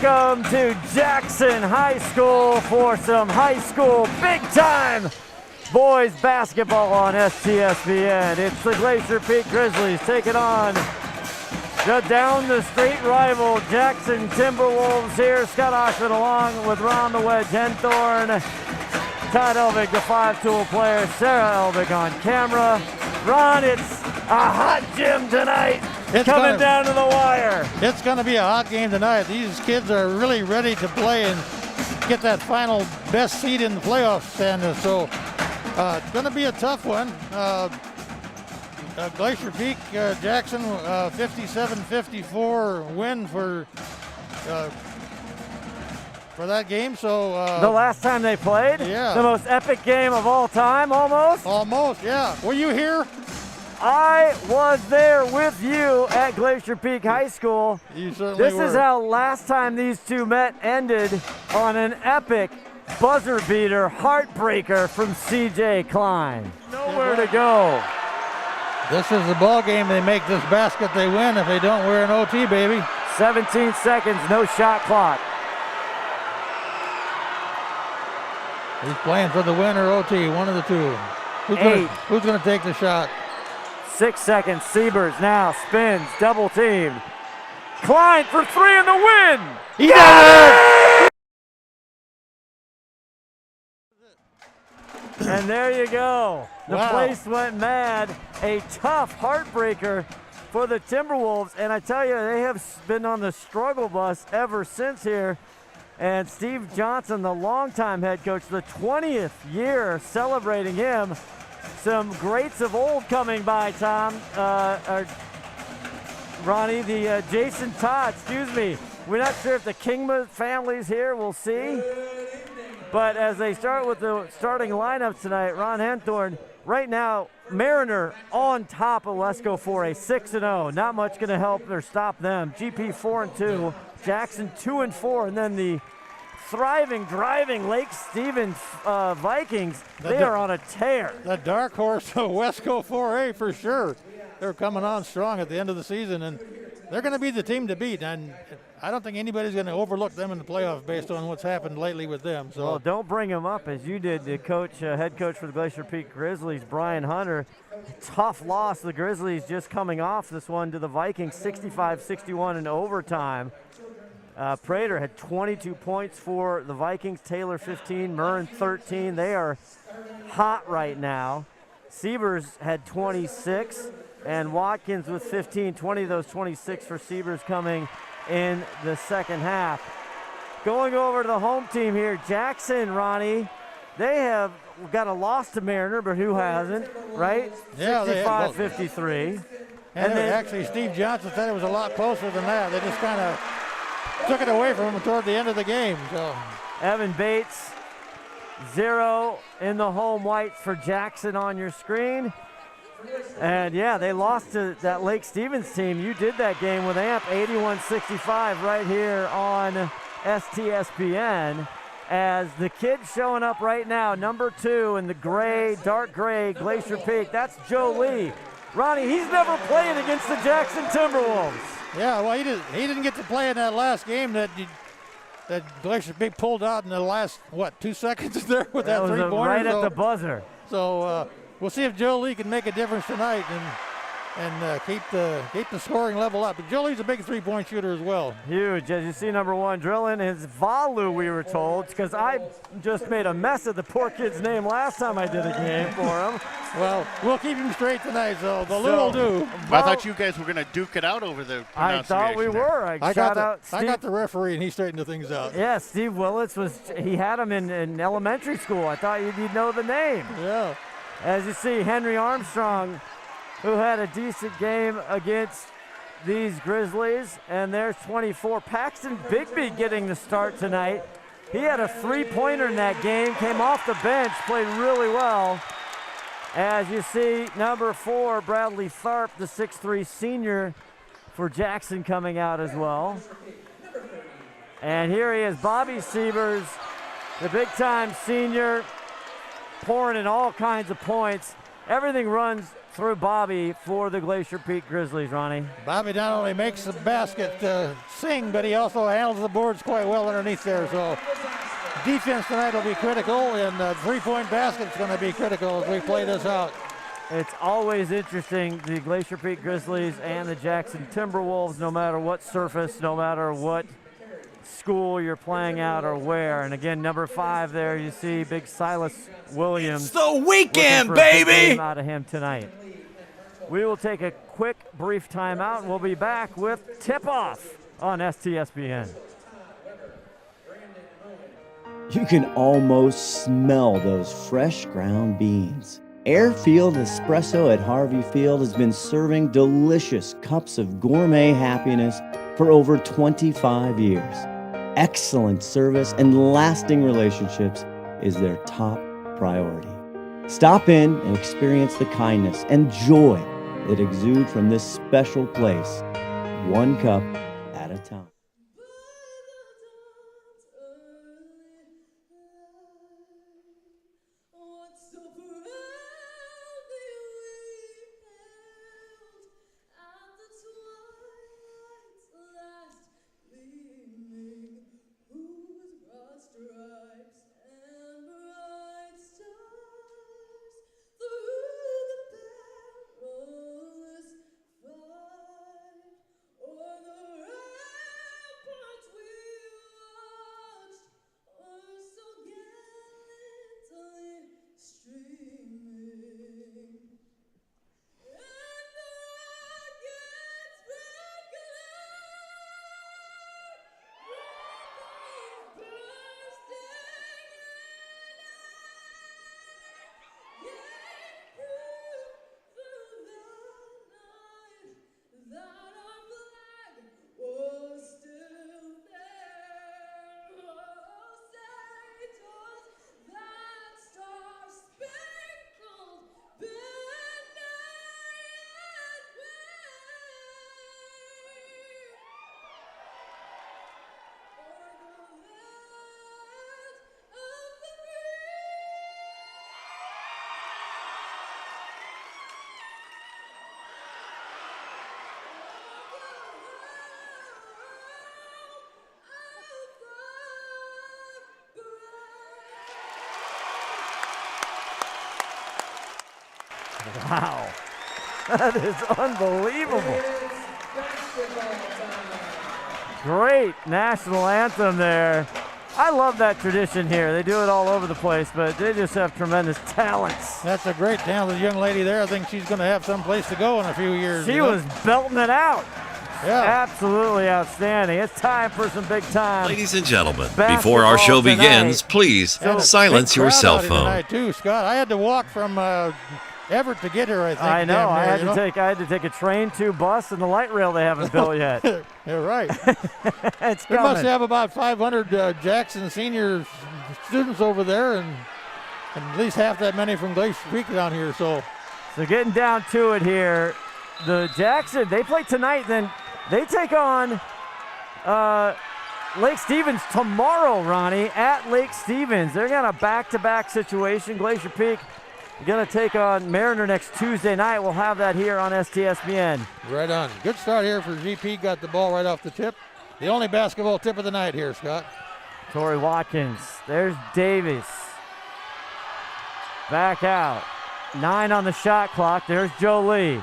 Welcome to Jackson High School for some high school big-time boys basketball on STSPN. It's the Glacier Peak Grizzlies taking on the down-the-street rival Jackson Timberwolves here. Scott Oshman along with Ron the Wedge Henthorn, Todd Elvig, the five-tool player, Sarah Elvig on camera. Ron, it's a hot gym tonight. Coming down to the wire. It's going to be a hot game tonight. These kids are really ready to play and get that final best seed in the playoffs, Sanders. So it's going to be a tough one. Glacier Peak, Jackson, 57-54 win for that game. So the last time they played? Yeah. The most epic game of all time, almost? Almost, yeah. Were you here? I was there with you at Glacier Peak High School. You certainly This were. is how last time these two met ended, on an epic buzzer beater, heartbreaker from CJ Klein. Nowhere to go. This is the ball game. They make this basket, they win. If they don't, we're in OT, baby. 17 seconds, no shot clock. He's playing for the win or OT, one of the two. Who's going to take the shot? 6 seconds. Siebers now spins, double team. Klein for three in the win. He does it! And there you go. The place went mad. A tough heartbreaker for the Timberwolves. And I tell you, they have been on the struggle bus ever since here. And Steve Johnson, the longtime head coach, the 20th year celebrating him. Some greats of old coming by, Tom. Ronnie, the Jason Todd, excuse me. We're not sure if the Kingma family's here. We'll see. But as they start with the starting lineups tonight, Ron Henthorn, right now, Mariner on top of Lesko for a 6-0. Not much going to help or stop them. GP 4-2, Jackson 2-4, and then the thriving, driving Lake Stevens Vikings. They are on a tear. The dark horse of Wesco 4A for sure. They're coming on strong at the end of the season, and they're going to be the team to beat. And I don't think anybody's going to overlook them in the playoffs based on what's happened lately with them. So well, don't bring them up as you did. The coach, head coach for the Glacier Peak Grizzlies, Brian Hunter. Tough loss. The Grizzlies just coming off this one to the Vikings, 65-61 in overtime. Prater had 22 points for the Vikings, Taylor 15, Murren 13. They are hot right now. Siebers had 26, and Watkins with 15. 20 of those 26 for Siebers coming in the second half. Going over to the home team here, Jackson, Ronnie, they have got a loss to Mariner, but who hasn't, right? Yeah, 65-53. And then actually Steve Johnson said it was a lot closer than that. They just kind of took it away from him toward the end of the game. So Evan Bates, 0 in the home whites for Jackson on your screen. And yeah, they lost to that Lake Stevens team. You did that game with AMP, 81-65 right here on STSPN. As the kid showing up right now, number 2 in the gray, dark gray Glacier Peak, that's Joe Lee. Ronnie, he's never played against the Jackson Timberwolves. Yeah, well, he didn't get to play in that last game that Glacier Peak pulled out in the last, 2 seconds there with that three-pointer. Right at the buzzer. So we'll see if Joe Lee can make a difference tonight and keep the scoring level up. But Joe Lee's a big three-point shooter as well. Huge. As you see, number 1 drilling his Valu, we were told, because I just made a mess of the poor kid's name last time I did a game for him. Well, we'll keep him straight tonight, so the Lou will do. I thought you guys were going to duke it out over the I thought we were. I got the referee, and he straightened the things out. Yeah, Steve Willits he had him in elementary school. I thought you'd know the name. Yeah. As you see, Henry Armstrong, who had a decent game against these Grizzlies, and there's 24. Paxton Bigby getting the start tonight. He had a three-pointer in that game, came off the bench, played really well. As you see, number 4, Bradley Tharp, the 6'3" senior for Jackson, coming out as well. And here he is, Bobby Siebers, the big-time senior, pouring in all kinds of points. everything runs through Bobby for the Glacier Peak Grizzlies, Ronnie. Bobby not only makes the basket sing, but he also handles the boards quite well underneath there. So defense tonight will be critical, and the three-point basket is going to be critical as we play this out. It's always interesting, the Glacier Peak Grizzlies and the Jackson Timberwolves, no matter what surface, no matter what school you're playing out or where. And again, number 5 there, you see big Silas Williams. It's the weekend, looking for a big baby! game out of him tonight. We will take a quick, brief timeout, and we'll be back with tip-off on STSPN. You can almost smell those fresh ground beans. Airfield Espresso at Harvey Field has been serving delicious cups of gourmet happiness for over 25 years. Excellent service and lasting relationships is their top priority. Stop in and experience the kindness and joy that exude from this special place, one cup at a time. Wow, that is unbelievable. Great national anthem there. I love that tradition here. They do it all over the place, but they just have tremendous talents. That's a great talented young lady there. I think she's going to have some place to go in a few years. She was belting it out. Yeah. Absolutely outstanding. It's time for some big time. Ladies and gentlemen, basketball before our show tonight. begins, please silence your cell phone. Tonight too, Scott. I had to walk from Everett to get here, I think. I know. I had damn to take a train, 2 bus, and the light rail they haven't built yet. You're right. It's We coming. must have about 500 Jackson senior students over there, and at least half that many from Glacier Peak down here. So getting down to it here, the Jackson, they play tonight, then they take on Lake Stevens tomorrow, Ronnie, at Lake Stevens. They're got a back-to-back situation. Glacier Peak going to take on Mariner next Tuesday night. We'll have that here on STSPN. right on. Good start here for GP. Got the ball right off the tip. The only basketball tip of the night here, Scott. Torrey Watkins. There's Davis. Back out. 9 on the shot clock. There's Jolie.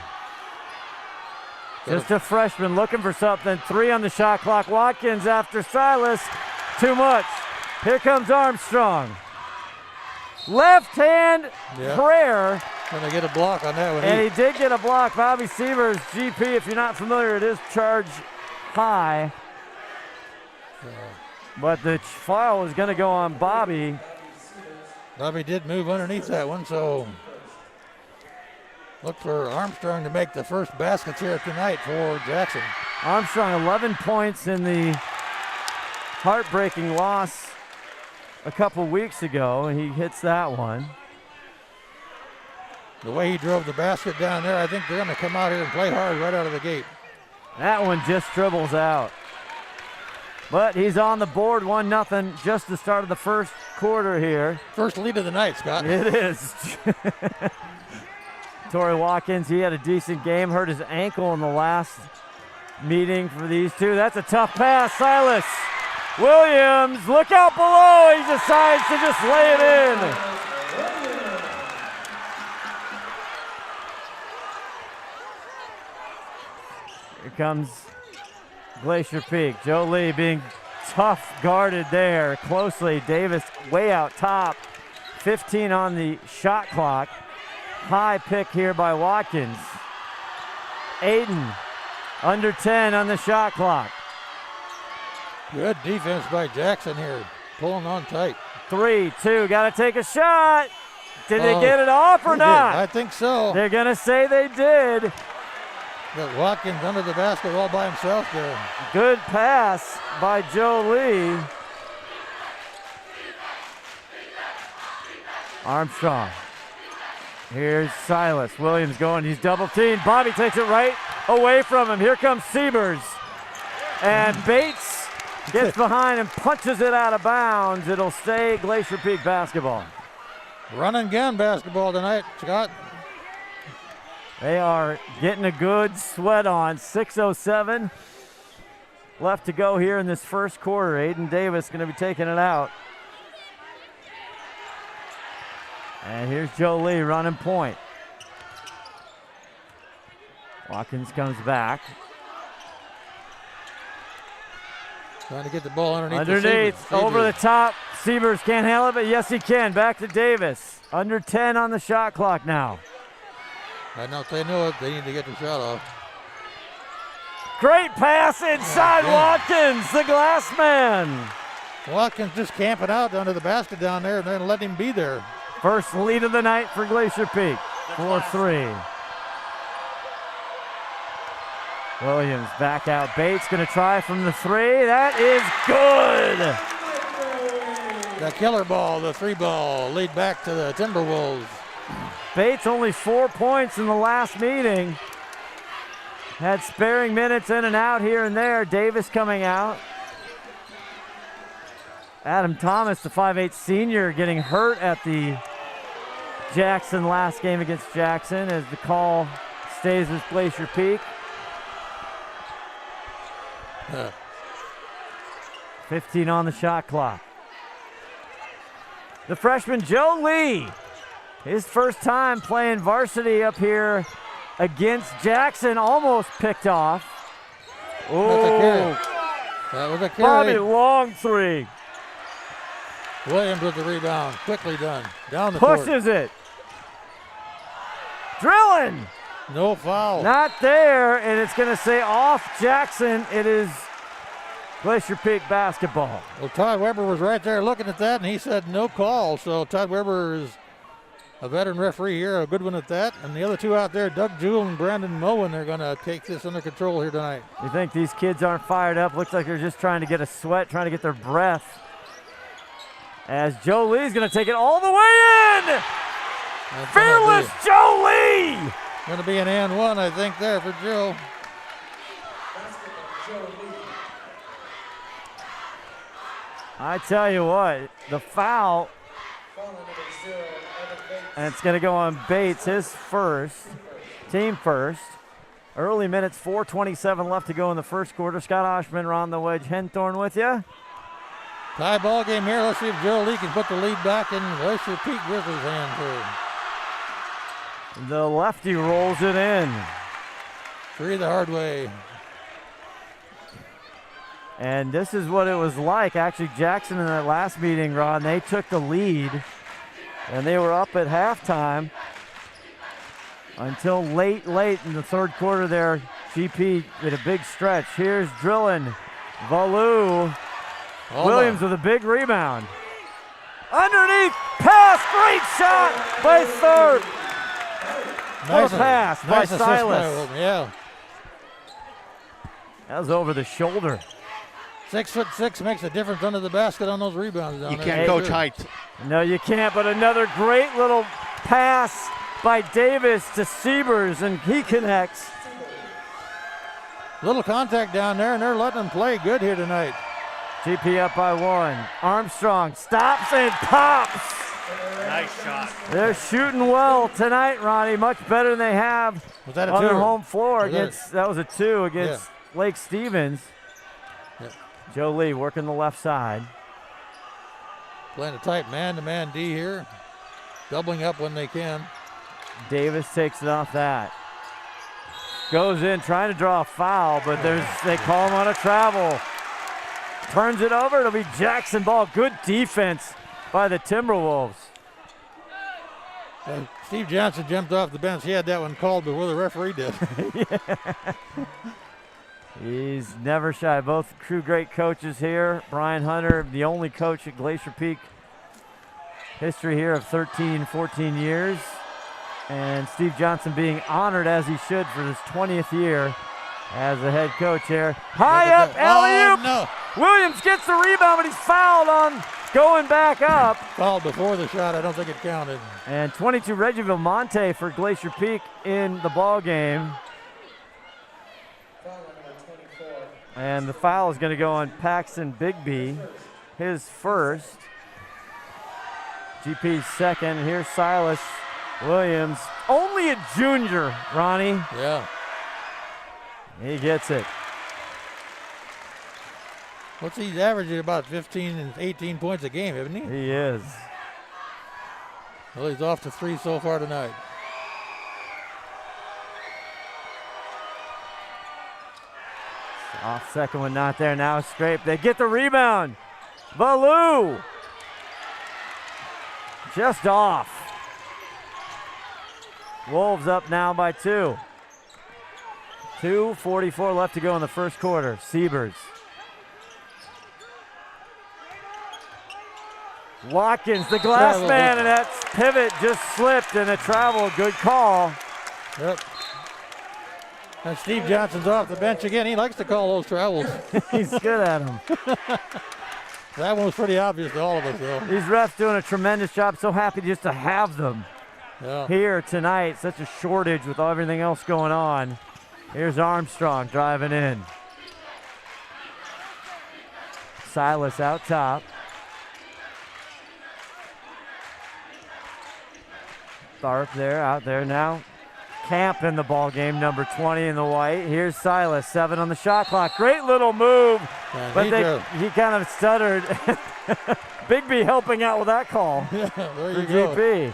Just a freshman looking for something. 3 on the shot clock. Watkins after Silas. Too much. Here comes Armstrong. Left hand prayer. Gonna get a block on that one. And he did get a block. Bobby Sievers, GP, if you're not familiar, it is charge high. But the foul was going to go on Bobby. Bobby did move underneath that one, so look for Armstrong to make the first baskets here tonight for Jackson. Armstrong, 11 points in the heartbreaking loss a couple weeks ago, and he hits that one. The way he drove the basket down there, I think they're going to come out here and play hard right out of the gate. That one just dribbles out. But he's on the board, 1-0, just the start of the first quarter here. First lead of the night, Scott. It is. Torrey Watkins, he had a decent game, hurt his ankle in the last meeting for these two. That's a tough pass, Silas Williams, look out below, he decides to just lay it in. Here comes Glacier Peak. Joe Lee being tough guarded there closely. Davis way out top. 15 on the shot clock. High pick here by Watkins. Aiden under 10 on the shot clock. Good defense by Jackson here, pulling on tight. 3-2, got to take a shot. Did they get it off or not? I think so. They're going to say they did. Got Watkins under the basket all by himself there. Good pass by Joe Lee. Armstrong. Here's Silas. Williams going, he's double teamed. Bobby takes it right away from him. Here comes Siebers. And Bates gets behind and punches it out of bounds. It'll stay Glacier Peak basketball. Run and gun basketball tonight, Scott. They are getting a good sweat on. 6:07 left to go here in this first quarter. Aiden Davis going to be taking it out. And here's Joe Lee running point. Watkins comes back. Trying to get the ball underneath. Underneath, over the top. Siebers can't handle it, but yes he can. Back to Davis. Under 10 on the shot clock now. I know if they know it, they need to get the shot off. Great pass inside Watkins, the glass man. Watkins just camping out under the basket down there and then letting him be there. First lead of the night for Glacier Peak, 4-3. Williams back out. Bates going to try from the three. That is good. The killer ball, the three ball, lead back to the Timberwolves. Bates only 4 points in the last meeting. Had sparing minutes in and out here and there. Davis coming out. Adam Thomas, the 5'8 senior, getting hurt at the Jackson last game against Jackson as the call stays with Glacier Peak. 15 on the shot clock. The freshman Joe Lee, his first time playing varsity up here against Jackson, almost picked off. Oh, that was a carry. Bobby, long three. Williams with the rebound, quickly done. Down the court. Pushes it. Drilling. No foul. Not there, and it's going to say off Jackson. It is Glacier Peak basketball. Well, Todd Weber was right there looking at that, and he said no call. So Todd Weber is a veteran referee here, a good one at that. And the other two out there, Doug Jewell and Brandon Moen, they're going to take this under control here tonight. You think these kids aren't fired up? Looks like they're just trying to get a sweat, trying to get their breath. As Joe Lee's going to take it all the way in. Fearless Joe Lee. Going to be an and one, I think, there for Joe. I tell you what, the foul, and it's going to go on Bates, his first, team first. Early minutes, 4:27 left to go in the first quarter. Scott Oshman, Ron the Wedge Henthorn with you. Tie ball game here. Let's see if Joe Lee can put the lead back in Glacier Peak Grizzlies' hands here. The lefty rolls it in. Three the hard way. And this is what it was like. Actually, Jackson in that last meeting, Ron, they took the lead, and they were up at halftime until late in the third quarter there. GP did a big stretch. Here's Drillin. Valu. Williams with a big rebound. Underneath, pass, great shot by third. What a pass by Silas. Yeah. That was over the shoulder. 6'6" makes a difference under the basket on those rebounds down You there. can't go tight. No, you can't, but another great little pass by Davis to Siebers, and he connects. Little contact down there, and they're letting them play good here tonight. GP up by one. Armstrong stops and pops. Nice shot. They're shooting well tonight, Ronnie. Much better than they have Was that a on two? their home floor Was that- against. That was a 2 against Lake Stevens. Yeah. Joe Lee working the left side. Playing a tight man-to-man D here. Doubling up when they can. Davis takes it off that. Goes in trying to draw a foul, but they call him on a travel. Turns it over. It'll be Jackson ball. Good defense by the Timberwolves. Steve Johnson jumped off the bench. He had that one called before the referee did. He's never shy. Both true great coaches here. Brian Hunter, the only coach at Glacier Peak history here of 13, 14 years. And Steve Johnson being honored, as he should, for his 20th year as the head coach here. High up, alley-oop! Oh, no. Williams gets the rebound, but he's fouled on going back up. Fouled before the shot. I don't think it counted. And 22 Reggie Vilmonte for Glacier Peak in the ball game. And the foul is going to go on Paxton Bigby, his first. GP's second. And here's Silas Williams, only a junior, Ronnie. Yeah. He gets it. What's he's averaging about 15 and 18 points a game, isn't he? He is. Well, he's off to 3 so far tonight. Off second one, not there. Now a scrape. They get the rebound. Baloo. Just off. Wolves up now by 2. 2:44 left to go in the first quarter. Siebers. Watkins, the glass Travel. man, and that pivot just slipped, and a travel. Good call. Yep. And Steve Johnson's off the bench again. He likes to call those travels. He's good at them. That one was pretty obvious to all of us, though. These refs doing a tremendous job. So happy just to have them Yeah. here tonight. Such a shortage with everything else going on. Here's Armstrong driving in. Silas out top. Tharp there, out there now. Camp in the ball game, number 20 in the white. Here's Silas, 7 on the shot clock. Great little move, And but he kind of stuttered. Bigby helping out with that call yeah, there for you go. GP.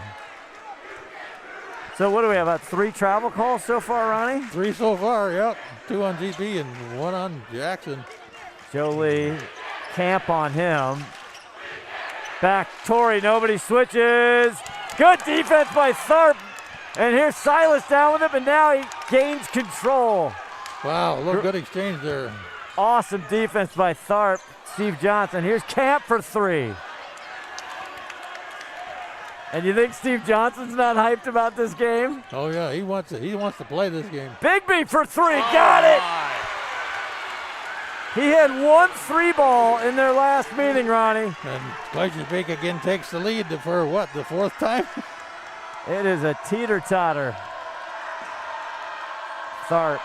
So what do we have, about 3 travel calls so far, Ronnie? 3 so far, yep. 2 on GP and 1 on Jackson. Jolie, Camp on him. Back, Torrey, nobody switches. Good defense by Tharp. And here's Silas down with him, and now he gains control. Wow, a little good exchange there. Awesome defense by Tharp. Steve Johnson. Here's Camp for 3. And you think Steve Johnson's not hyped about this game? Oh yeah, he wants to play this game. Bigby for 3. Got it. He had 1 3 ball in their last meeting, Ronnie. And Glacier Peak again takes the lead for what, the 4th time? It is a teeter-totter. Tharp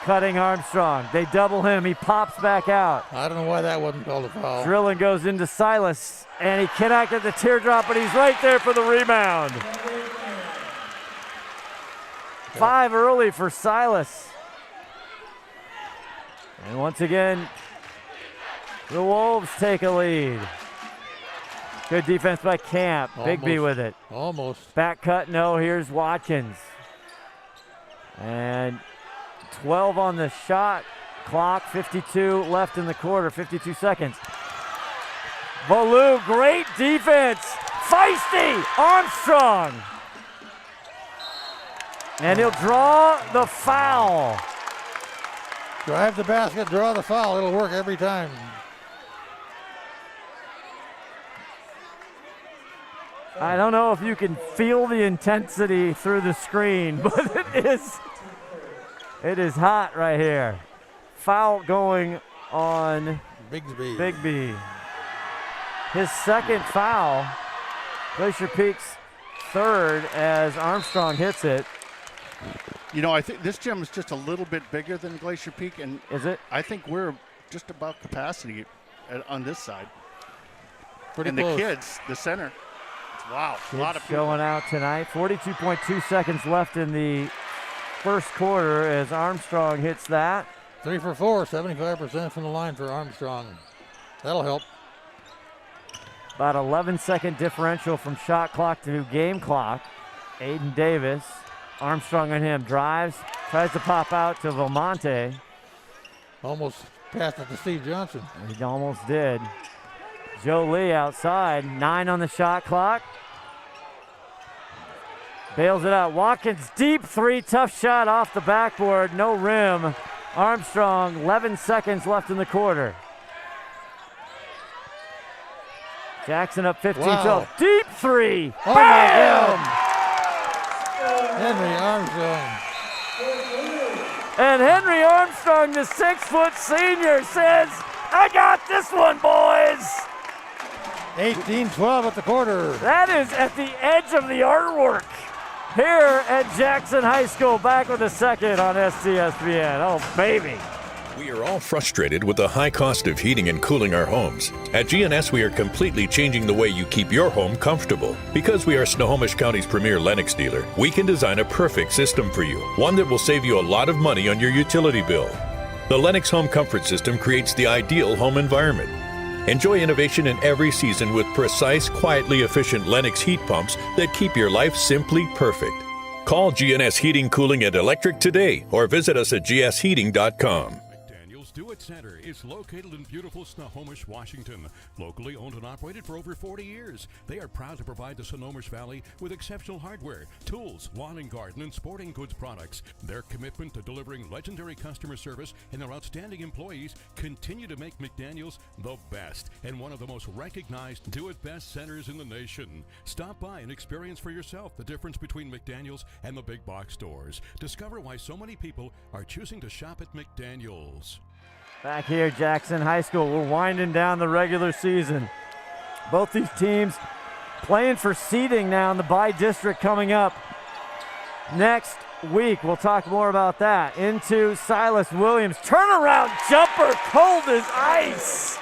cutting Armstrong. They double him. He pops back out. I don't know why that wasn't called a foul. Drilling goes into Silas, and he cannot get the teardrop, but he's right there for the rebound. 5 early for Silas. And once again, the Wolves take a lead. Good defense by Camp. Bigby with it. Almost. Back cut, no. Here's Watkins. And 12 on the shot clock. 52 left in the quarter. 52 seconds. Baloo, great defense. Feisty Armstrong. And he'll draw the foul. Drive the basket, draw the foul. It'll work every time. I don't know if you can feel the intensity through the screen, but it is hot right here. Foul going on Bigsby. Bigby. His second foul. Glacier Peak's 3rd as Armstrong hits it. You know, I think this gym is just a little bit bigger than Glacier Peak, and Is it? I think we're just about capacity on this side. Pretty and close. the kids, the center, Wow, a lot of people. Showing out tonight. 42.2 seconds left in the first quarter as Armstrong hits that. 3 for 4, 75% from the line for Armstrong. That'll help. About 11-second differential from shot clock to game clock. Aiden Davis, Armstrong on him, drives, tries to pop out to Vilmonte. Almost passed it to Steve Johnson. He almost did. Joe Lee outside, 9 on the shot clock. Bails it out. Watkins, deep three, tough shot off the backboard, no rim. Armstrong, 11 seconds left in the quarter. Jackson up 15-12. Wow. Deep three. Oh, Bam! my God. Henry Armstrong. And Henry Armstrong, the 6-foot senior, says, I got this one, boys. 18-12 at the quarter. That is at the edge of the artwork here at Jackson High School. Back with a second on STSPN. Oh, baby. We are all frustrated with the high cost of heating and cooling our homes. At GNS, we are completely changing the way you keep your home comfortable. Because we are Snohomish County's premier Lennox dealer, we can design a perfect system for you, one that will save you a lot of money on your utility bill. The Lennox Home Comfort System creates the ideal home environment. Enjoy innovation in every season with precise, quietly efficient Lennox heat pumps that keep your life simply perfect. Call GNS Heating, Cooling, and Electric today or visit us at gsheating.com. Do-It Center is located in beautiful Snohomish, Washington. Locally owned and operated for over 40 years, they are proud to provide the Snohomish Valley with exceptional hardware, tools, lawn and garden, and sporting goods products. Their commitment to delivering legendary customer service and their outstanding employees continue to make McDaniel's the best and one of the most recognized do-it-best centers in the nation. Stop by and experience for yourself the difference between McDaniel's and the big box stores. Discover why so many people are choosing to shop at McDaniel's. Back here, Jackson High School. We're winding down the regular season. Both these teams playing for seeding now in the bi-district coming up next week. We'll talk more about that. Into Silas Williams. Turnaround jumper, cold as ice.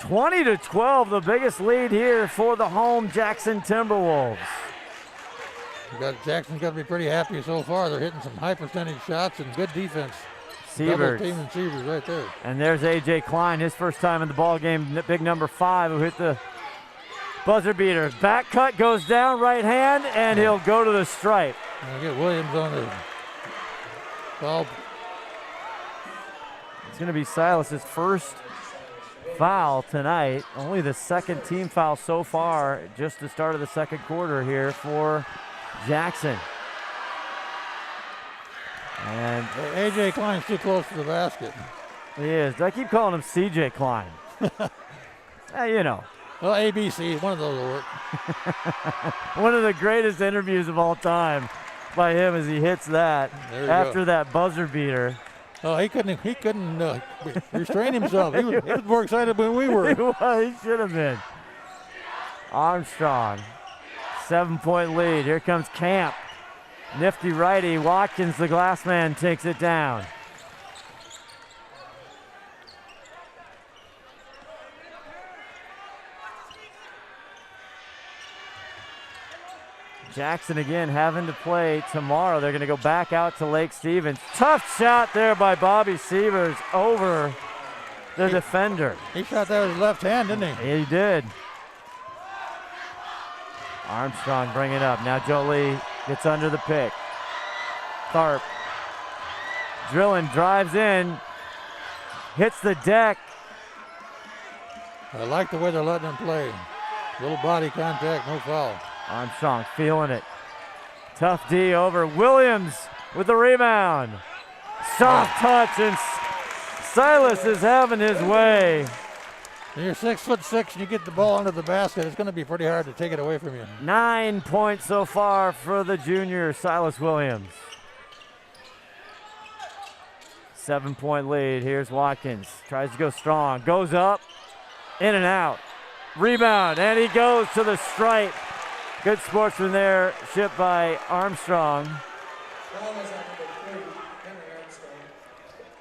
20-12, the biggest lead here for the home Jackson Timberwolves. Jackson's got to be pretty happy so far. They're hitting some high percentage shots and good defense. Sievers. Double team and Sievers right there. And there's A.J. Klein, his first time in the ball game, big number 5, who hit the buzzer beater. Back cut goes down, right hand, and he'll go to the stripe. And get Williams on the foul. It's going to be Silas's first foul tonight. Only the second team foul so far, just the start of the second quarter here for Jackson. And A.J. Klein's too close to the basket. He is. I keep calling him C.J. Klein. You know. Well, ABC, one of those will work. One of the greatest interviews of all time by him as he hits that after that buzzer beater. Oh, he couldn't restrain himself. He was more excited than we were. He should have been. Armstrong, 7-point lead. Here comes Camp. Nifty righty. Watkins, the glass man, takes it down. Jackson again having to play tomorrow. They're going to go back out to Lake Stevens. Tough shot there by Bobby Sievers over the defender. He shot that with his left hand, didn't he? He did. Armstrong bringing it up. Now Jolie gets under the pick. Tharp drilling, drives in, hits the deck. I like the way they're letting him play. Little body contact, no foul. Armstrong feeling it. Tough D over Williams with the rebound. Soft touch, and Silas is having his way. When you're 6'6" and you get the ball under the basket, it's going to be pretty hard to take it away from you. 9 points so far for the junior Silas Williams. 7-point lead. Here's Watkins. Tries to go strong. Goes up. In and out. Rebound. And he goes to the stripe. Good sportsmanship by Armstrong.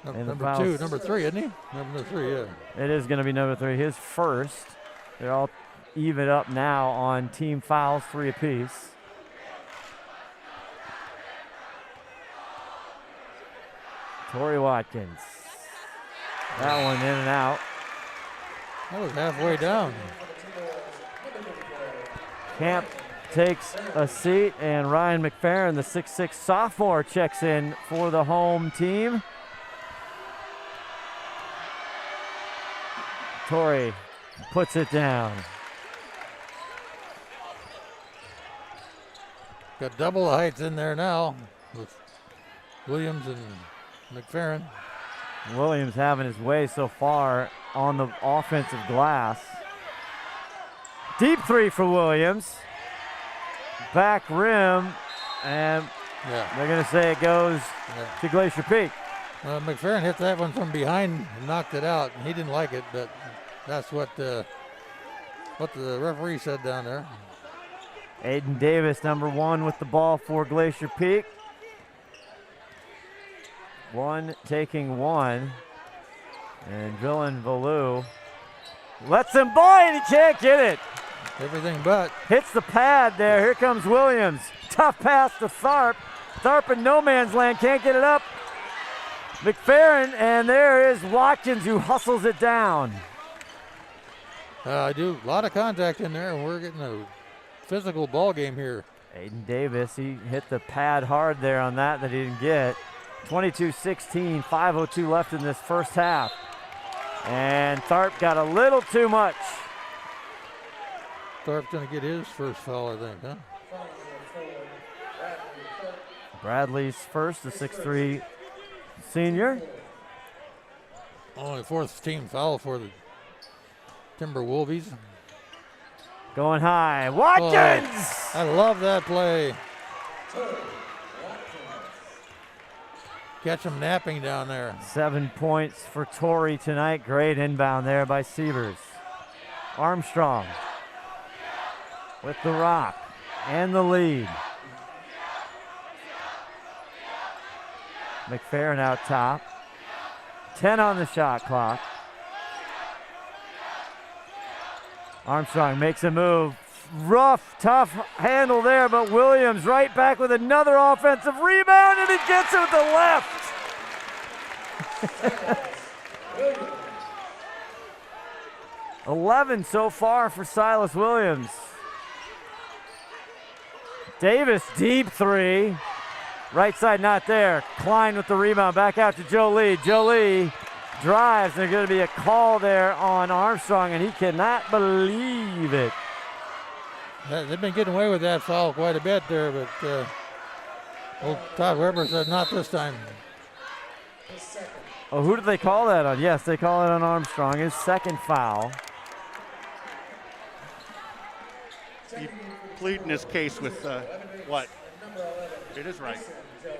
Number 3, isn't he? Number 3, yeah. It is going to be number 3, his first. They're all even up now on team fouls, 3 apiece. Torrey Watkins. That one in and out. That was halfway down. Camp takes a seat, and Ryan McFerrin, the 6'6 sophomore, checks in for the home team. Torrey puts it down. Got double the heights in there now with Williams and McFerrin. Williams having his way so far on the offensive glass. Deep 3 for Williams. Back rim, and they're going to say it goes to Glacier Peak. McFerrin hit that one from behind and knocked it out. He didn't like it, but that's what the referee said down there. Aiden Davis, number 1 with the ball for Glacier Peak. One taking one. And Villain Valou lets him boy, and he can't get it. Everything but. Hits the pad there. Here comes Williams. Tough pass to Tharp. Tharp in no man's land, can't get it up. McFerrin, and there is Watkins who hustles it down. I do a lot of contact in there, and we're getting a physical ball game here. Aiden Davis, he hit the pad hard there on that he didn't get. 22-16, 5:02 left in this first half. And Tharp got a little too much. Tharp's going to get his first foul, I think, huh? Bradley's first, the 6'3 senior. Only 4th team foul for the Timberwolves. Going high, Watkins! Oh, I love that play. Catch him napping down there. 7 points for Torrey tonight. Great inbound there by Sievers. Armstrong with the rock and the lead. McFerrin out top. 10 on the shot clock. Armstrong makes a move. Rough, tough handle there, but Williams right back with another offensive rebound, and he gets it with the left. 11 so far for Silas Williams. Davis, deep 3. Right side not there. Klein with the rebound. Back out to Joe Lee. Joe Lee drives. There's going to be a call there on Armstrong, and he cannot believe it. They've been getting away with that foul quite a bit there, but old Todd Weber said not this time. Oh, who did they call that on? Yes, they call it on Armstrong. His second foul. He's pleading his case with what? It is right.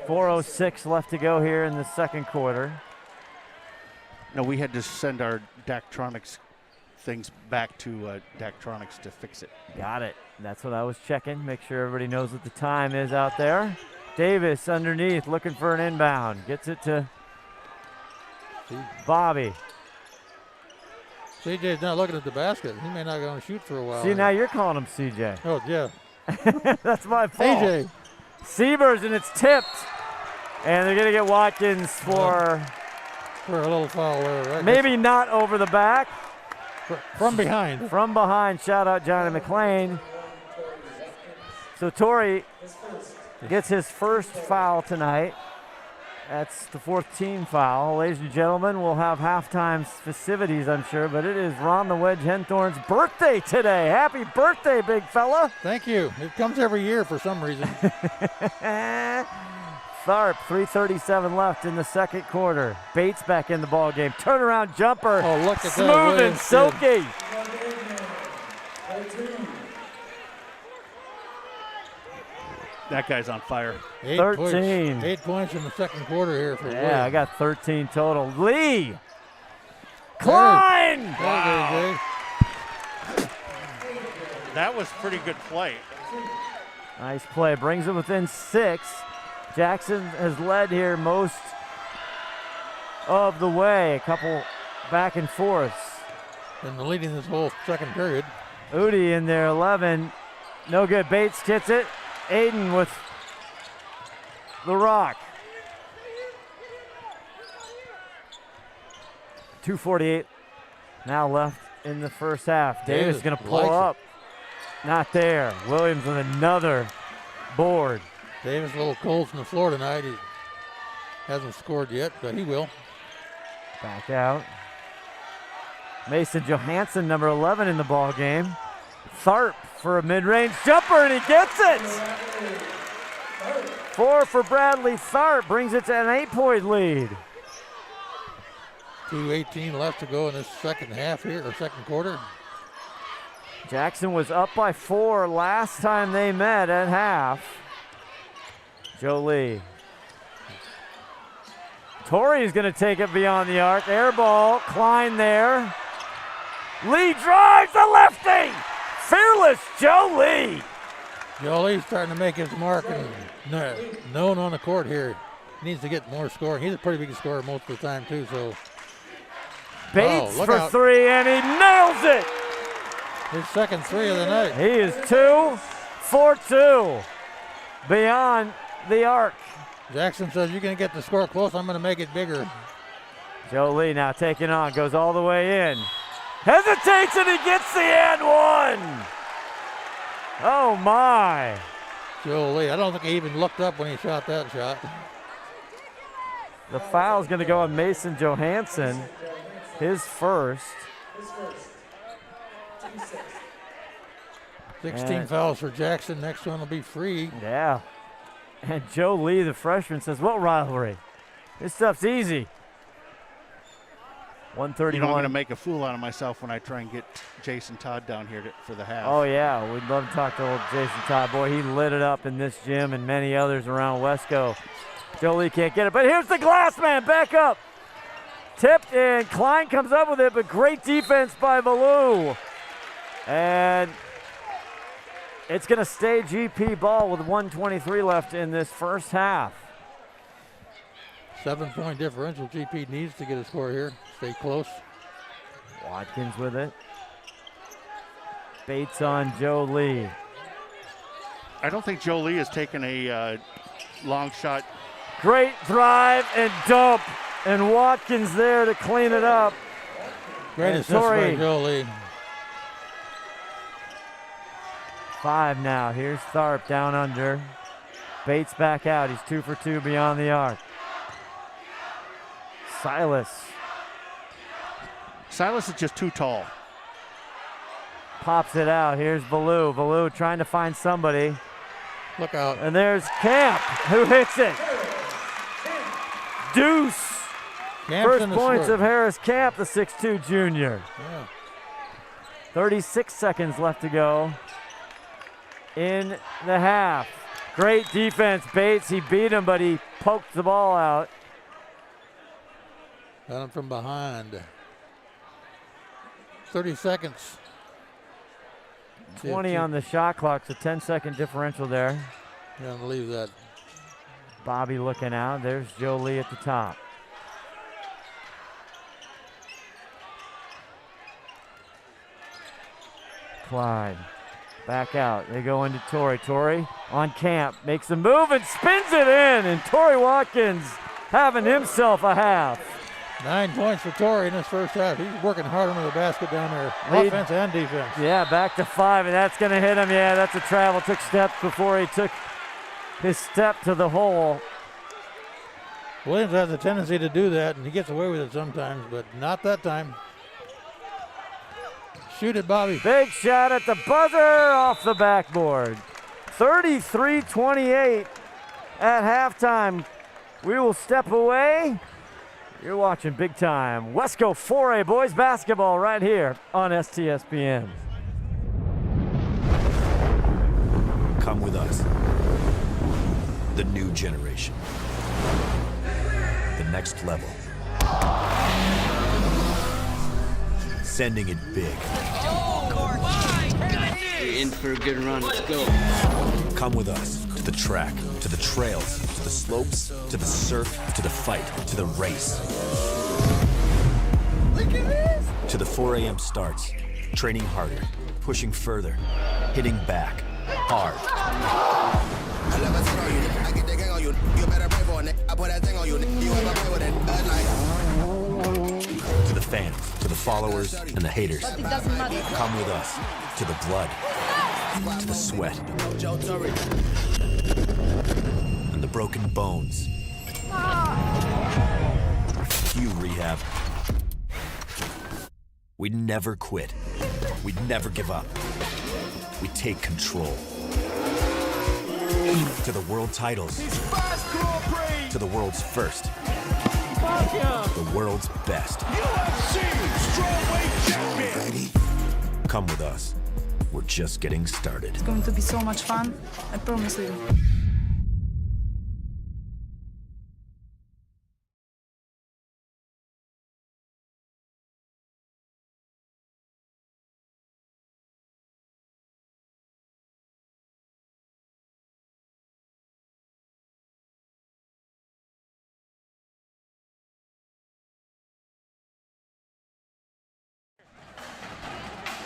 4:06 left to go here in the second quarter. No, we had to send our Daktronics things back to Daktronics to fix it. Got it. That's what I was checking. Make sure everybody knows what the time is out there. Davis underneath looking for an inbound. Gets it to Bobby. CJ's not looking at the basket. He may not going to shoot for a while. See, now you're calling him CJ. Oh, yeah. That's my fault. CJ. Sievers, and it's tipped. And they're going to get Watkins for a little foul there, right? Maybe not over the back. From behind. From behind. Shout out Johnny McLean. So Torrey gets his first foul tonight. That's the 4th team foul. Ladies and gentlemen, we'll have halftime festivities, I'm sure, but it is Ron the Wedge Henthorn's birthday today. Happy birthday, big fella. Thank you. It comes every year for some reason. Tharp, 3:37 left in the second quarter. Bates back in the ball game. Turnaround jumper. Oh, look at smooth that. and silky. That guy's on fire. 13. 8 points in the second quarter here for Yeah, I got 13 total. Lee. Klein. Wow. That was pretty good play. Nice play. Brings it within 6. Jackson has led here most of the way. A couple back and forths. been leading this whole second period. Udi in there, 11. No good. Bates gets it. Aiden with the rock. 2:48 now left in the first half. Davis going to pull up. Not there. Williams with another board. Davis a little cold from the floor tonight. He hasn't scored yet, but he will. Back out. Mason Johansson, number 11 in the ball game. Tharp for a mid-range jumper, and he gets it. 4 for Bradley Tharp, brings it to an 8-point lead. 2:18 left to go in this second half here, or second quarter. Jackson was up by 4 last time they met at half. Jolie. Torrey is going to take it beyond the arc. Air ball, Klein there. Lee drives the lefty. Fearless Joe Lee. Joe Lee's starting to make his mark and known on the court here. He needs to get more scoring. He's a pretty big scorer most of the time too. So Bates for 3, and he nails it. His second 3 of the night. He is 2 for 2 beyond the arc. Jackson says, you're going to get the score close. I'm going to make it bigger. Joe Lee now taking on, goes all the way in. Hesitates, and he gets the and one. Oh, my. Joe Lee, I don't think he even looked up when he shot that shot. The foul's going to go on Mason Johansson, his first. 16 fouls for Jackson. Next one will be free. Yeah. And Joe Lee, the freshman, says, what rivalry? This stuff's easy. 131. You know, I'm going to make a fool out of myself when I try and get Jason Todd down here for the half. Oh, yeah. We'd love to talk to old Jason Todd. Boy, he lit it up in this gym and many others around Wesco. Joe Lee can't get it, but here's the glass man back up. Tipped, and Klein comes up with it, but great defense by Ballou. And it's going to stay GP ball with 1:23 left in this first half. 7-point differential. GP needs to get a score here. Stay close. Watkins with it. Bates on Joe Lee. I don't think Joe Lee has taken a long shot. Great drive and dump. And Watkins there to clean it up. Great assist by Joe Lee. 5 now. Here's Tharp down under. Bates back out. He's 2 for 2 beyond the arc. Silas is just too tall. pops it out. Here's Ballou. Ballou trying to find somebody. Look out. And there's Camp who hits it. Deuce. Camp's First points of Harris Camp, the 6'2 junior. Yeah. 36 seconds left to go in the half. Great defense, Bates. He beat him, but he poked the ball out. Got him from behind. 30 seconds. 20 on the shot clock, so 10-second differential there. Can't believe that. Bobby looking out. There's Joe Lee at the top. Clyde back out. They go into Torrey. Torrey on Camp, makes a move and spins it in. And Torrey Watkins having himself a half. 9 points for Torrey in this first half. He's working hard under the basket down there, offense and defense. Yeah, back to 5, and that's going to hit him. Yeah, that's a travel. Took steps before he took his step to the hole. Williams has a tendency to do that, and he gets away with it sometimes, but not that time. Shoot it, Bobby. Big shot at the buzzer off the backboard. 33-28 at halftime. We will step away. You're watching big time Wesco 4A boys basketball right here on STSPN. Come with us. The new generation. The next level. Sending it big. You're in for a good run. Let's go. Come with us to the track, to the trails, to the slopes, to the surf, to the fight, to the race. Look at this. To the 4 a.m. starts, training harder, pushing further, hitting back, hard. To the fans, to the followers, and the haters. But it doesn't matter. Come with us to the blood, to the sweat, and the broken bones. You rehab. We never quit. We never give up. We take control. To the world titles. To the world's first. The world's best. Come with us. We're just getting started. It's going to be so much fun. I promise you.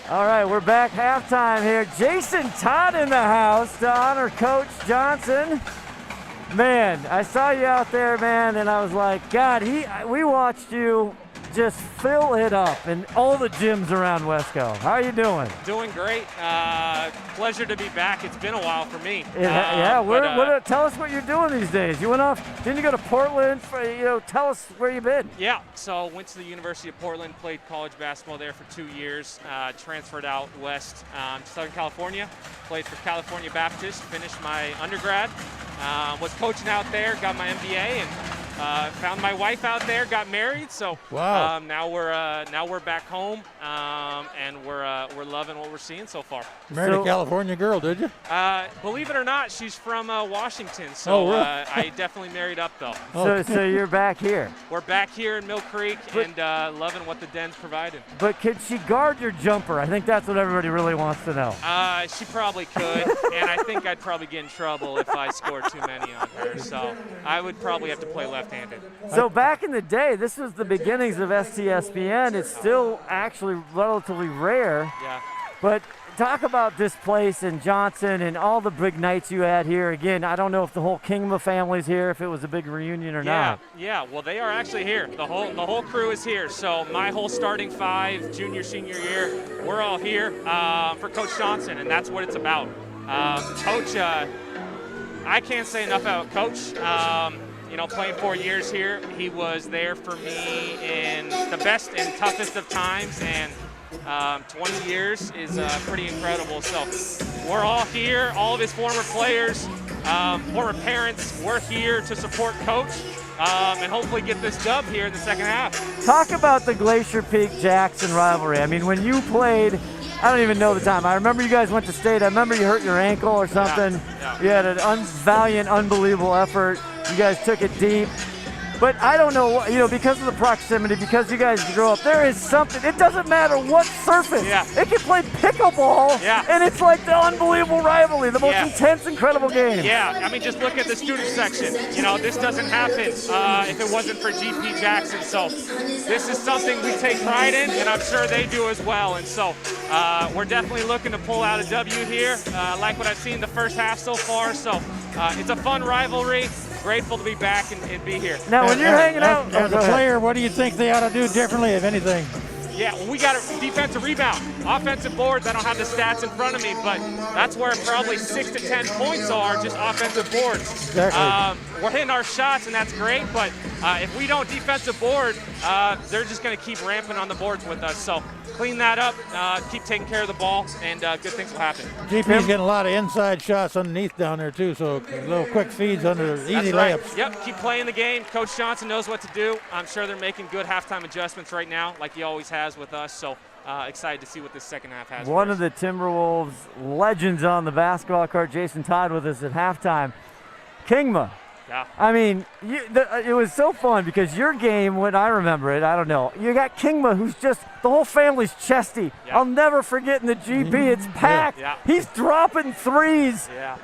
All right, we're back halftime here. Jason Todd in the house to honor Coach Johnson. Man, I saw you out there, man, and I was like, God, we watched you just fill it up in all the gyms around Wesco. How are you doing? Doing great. Pleasure to be back. It's been a while for me. Tell us what you're doing these days. You went off, didn't you go to Portland? Tell us where you've been. Yeah, so went to the University of Portland, played college basketball there for 2 years, transferred out west to Southern California, played for California Baptist, finished my undergrad, was coaching out there, got my MBA, and found my wife out there, got married. So wow. Now we're back home, and we're loving what we're seeing so far. Married a California girl, did you? Believe it or not, she's from Washington. So really? I definitely married up though. So you're back here. We're back here in Mill Creek and loving what the den's providing. But could she guard your jumper? I think that's what everybody really wants to know. She probably could, and I think I'd probably get in trouble if I scored too many on her. So I would probably have to play left-handed. So back in the day, this was the beginnings of STSPN. It's still actually relatively rare. Yeah. But talk about this place and Johnson and all the big nights you had here. Again, I don't know if the whole Kingma family's here, if it was a big reunion or not. Yeah. Well, they are actually here. The whole crew is here. So my whole starting five, junior, senior year, we're all here for Coach Johnson, and that's what it's about. Coach, I can't say enough about Coach. Playing 4 years here, he was there for me in the best and toughest of times, and 20 years is pretty incredible. So we're all here, all of his former players, former parents, we're here to support Coach and hopefully get this dub here in the second half. Talk about the Glacier Peak-Jackson rivalry. I mean, when you played, I don't even know the time. I remember you guys went to state. I remember you hurt your ankle or something. Yeah. You had an valiant, unbelievable effort. You guys took it deep. But I don't know, because of the proximity, because you guys grew up, there is something. It doesn't matter what surface. Yeah. It can play pickleball, and it's like the unbelievable rivalry, the most intense, incredible game. Yeah, I mean, just look at the student section. This doesn't happen if it wasn't for GP Jackson. So this is something we take pride in, and I'm sure they do as well. And so we're definitely looking to pull out a W here. Like what I've seen the first half so far. So it's a fun rivalry. Grateful to be back and be here. Now, when you're hanging out, as a player, what do you think they ought to do differently, if anything? Yeah, well, we got a defensive rebound. Offensive boards, I don't have the stats in front of me, but that's where probably 6 to 10 points are, just offensive boards. Exactly. We're hitting our shots, and that's great, but if we don't defensive board, they're just going to keep ramping on the boards with us. So clean that up, keep taking care of the ball, and good things will happen. GP's getting a lot of inside shots underneath down there, too, so little quick feeds under easy layups. Yep, keep playing the game. Coach Johnson knows what to do. I'm sure they're making good halftime adjustments right now, like he always has with us. So excited to see what this second half has. One of the Timberwolves legends on the basketball court, Jason Todd, with us at halftime. Kingma. Yeah. I mean, it was so fun because your game, when I remember it, I don't know, you got Kingma, who's just, the whole family's chesty. Yeah. I'll never forget in the GP, it's packed. Yeah. He's dropping threes. Yeah.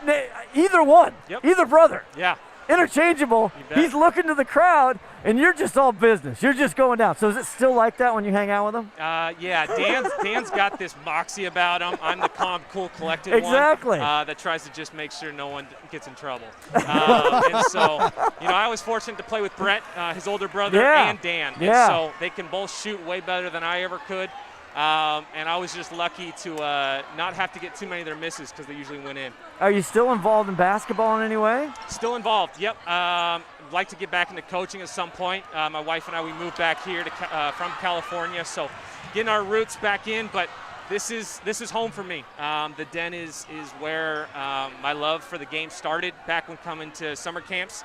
Either one, Yep. either brother. Yeah. interchangeable. bet. He's looking to the crowd, and you're just all business. You're just going down. So is it still like that when you hang out with him? Yeah, Dan's got this moxie about him. I'm the calm, cool, collected Exactly. one that tries to just make sure no one gets in trouble. And so, I was fortunate to play with Brett, his older brother, and Dan. Yeah. And so they can both shoot way better than I ever could. And I was just lucky to not have to get too many of their misses because they usually went in. Are you still involved in basketball in any way? Still involved, yep. Like to get back into coaching at some point. My wife and I, we moved back here from California, so getting our roots back in, but this is home for me. The Den is where my love for the game started back when coming to summer camps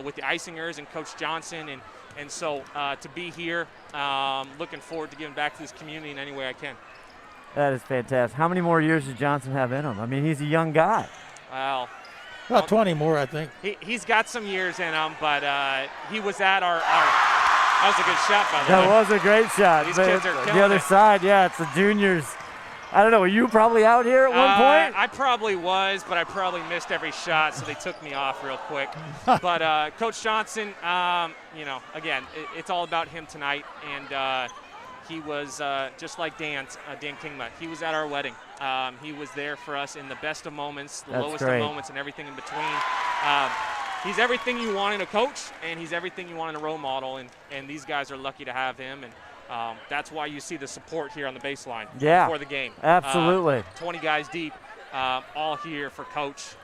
with the Isingers and Coach Johnson, and so to be here, looking forward to giving back to this community in any way I can. That is fantastic. How many more years does Johnson have in him? I mean, he's a young guy. Well, about 20 more, I think. He's got some years in him, but he was at our that was a good shot, by the way. That was a great shot. These But kids are killing the other it. side, it's the juniors. I don't know, were you probably out here at one point? I probably was, but I probably missed every shot, so they took me off real quick. But Coach Johnson, again, it's all about him tonight, and he was just like Dan Kingma. He was at our wedding. He was there for us in the best of moments, the lowest of moments, and everything in between. He's everything you want in a coach, and he's everything you want in a role model, and these guys are lucky to have him. And that's why you see the support here on the baseline before the game. Absolutely. 20 guys deep, all here for Coach.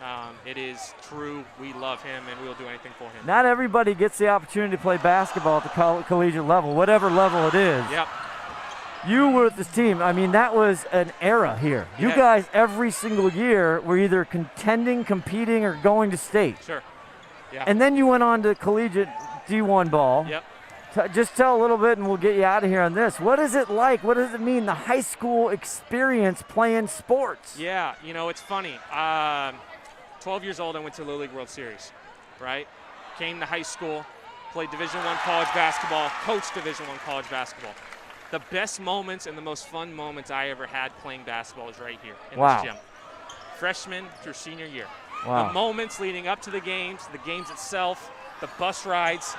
It is true. We love him, and we will do anything for him. Not everybody gets the opportunity to play basketball at the collegiate level, whatever level it is. Yep. You were with this team. I mean, that was an era here. You guys, every single year, were either contending, competing, or going to state. Sure. Yeah. And then you went on to collegiate D1 ball. Yep. Just tell a little bit, and we'll get you out of here on this. What is it like? What does it mean, the high school experience playing sports? Yeah, it's funny. 12 years old, I went to the Little League World Series, right? Came to high school, played Division I college basketball, coached Division I college basketball. The best moments and the most fun moments I ever had playing basketball is right here in this gym. Freshman through senior year. Wow. The moments leading up to the games itself, the bus rides,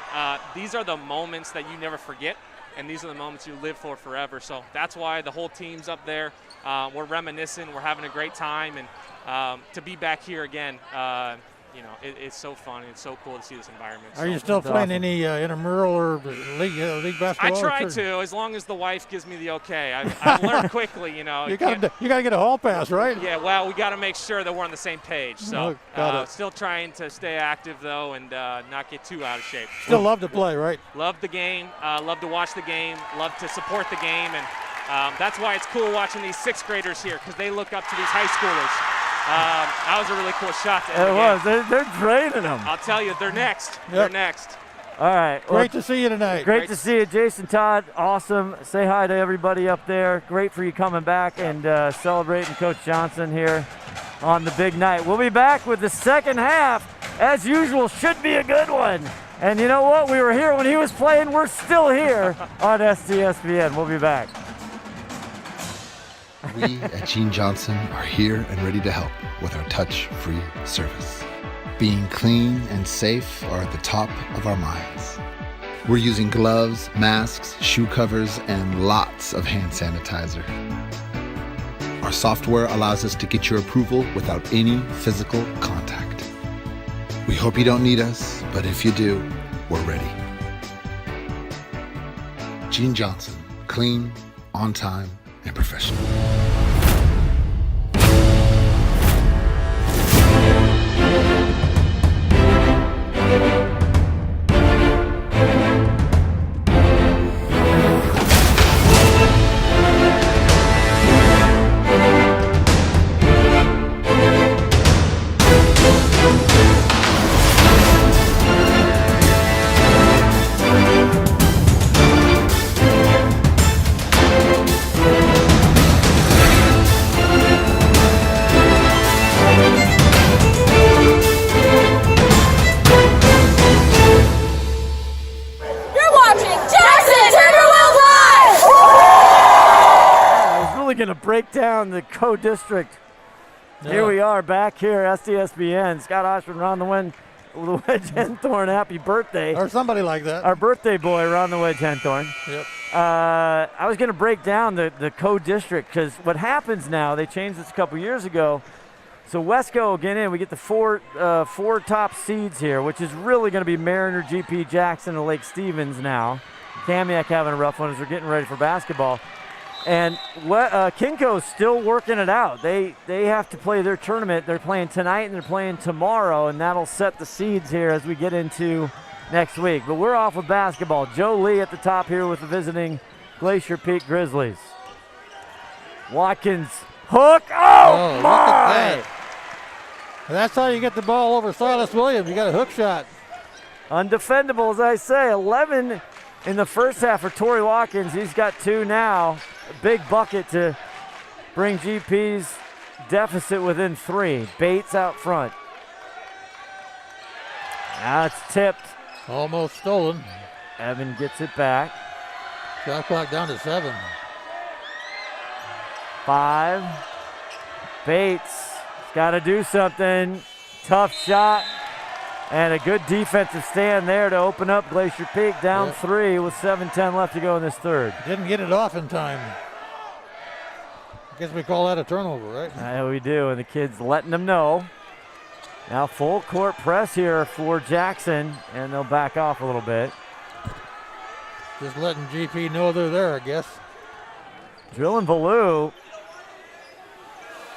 these are the moments that you never forget, and these are the moments you live for forever. So that's why the whole team's up there. We're reminiscing, we're having a great time, and to be back here again, it's so fun. It's so cool to see this environment. Are you still playing any intramural or league basketball? I try to, as long as the wife gives me the okay. I've learned quickly, You got to get a hall pass, right? Yeah, well, we got to make sure that we're on the same page. So still trying to stay active, though, and not get too out of shape. Still love to play, right? Love the game, love to watch the game, love to support the game, and that's why it's cool watching these sixth graders here, because they look up to these high schoolers. That was a really cool shot. It was. They're draining them. I'll tell you, they're next. Yep. They're next. All right. Great to see you tonight. Great to see you, Jason Todd. Awesome. Say hi to everybody up there. Great for you coming back and celebrating Coach Johnson here on the big night. We'll be back with the second half. As usual, should be a good one. And you know what? We were here when he was playing. We're still here on STSPN. We'll be back. We at Gene Johnson are here and ready to help with our touch-free service. Being clean and safe are at the top of our minds. We're using gloves, masks, shoe covers, and lots of hand sanitizer. Our software allows us to get your approval without any physical contact. We hope you don't need us, but if you do, we're ready. Gene Johnson, clean, on time, and professional. Going to break down the co-district. Here we are back here, STSPN. Scott Oshman, Ron the Wind, Wedge Henthorn happy birthday. Or somebody like that. Our birthday boy, Ron the Wedge Henthorn. Yep. I was going to break down the co-district because what happens now, they changed this a couple years ago. So Wesco will get in. We get the four top seeds here, which is really going to be Mariner, GP, Jackson, and Lake Stevens now. Kamiak having a rough one as we're getting ready for basketball. And Kinko's still working it out. They have to play their tournament. They're playing tonight and they're playing tomorrow, and that'll set the seeds here as we get into next week. But we're off with basketball. Joe Lee at the top here with the visiting Glacier Peak Grizzlies. Watkins, hook. Oh my! Look at that. That's how you get the ball over Silas Williams. You got a hook shot. Undefendable, as I say. 11 in the first half for Torrey Watkins. He's got 2 now. A big bucket to bring GP's deficit within 3. Bates out front. Now it's tipped. Almost stolen. Evan gets it back. Shot clock down to 7. 5. Bates. Got to do something. Tough shot. And a good defensive stand there to open up Glacier Peak down 3 with 7:10 left to go in this third. Didn't get it off in time. I guess we call that a turnover, right? Yeah, we do, and the kids letting them know. Now full court press here for Jackson, and they'll back off a little bit. Just letting GP know they're there, I guess. Drill and Ballou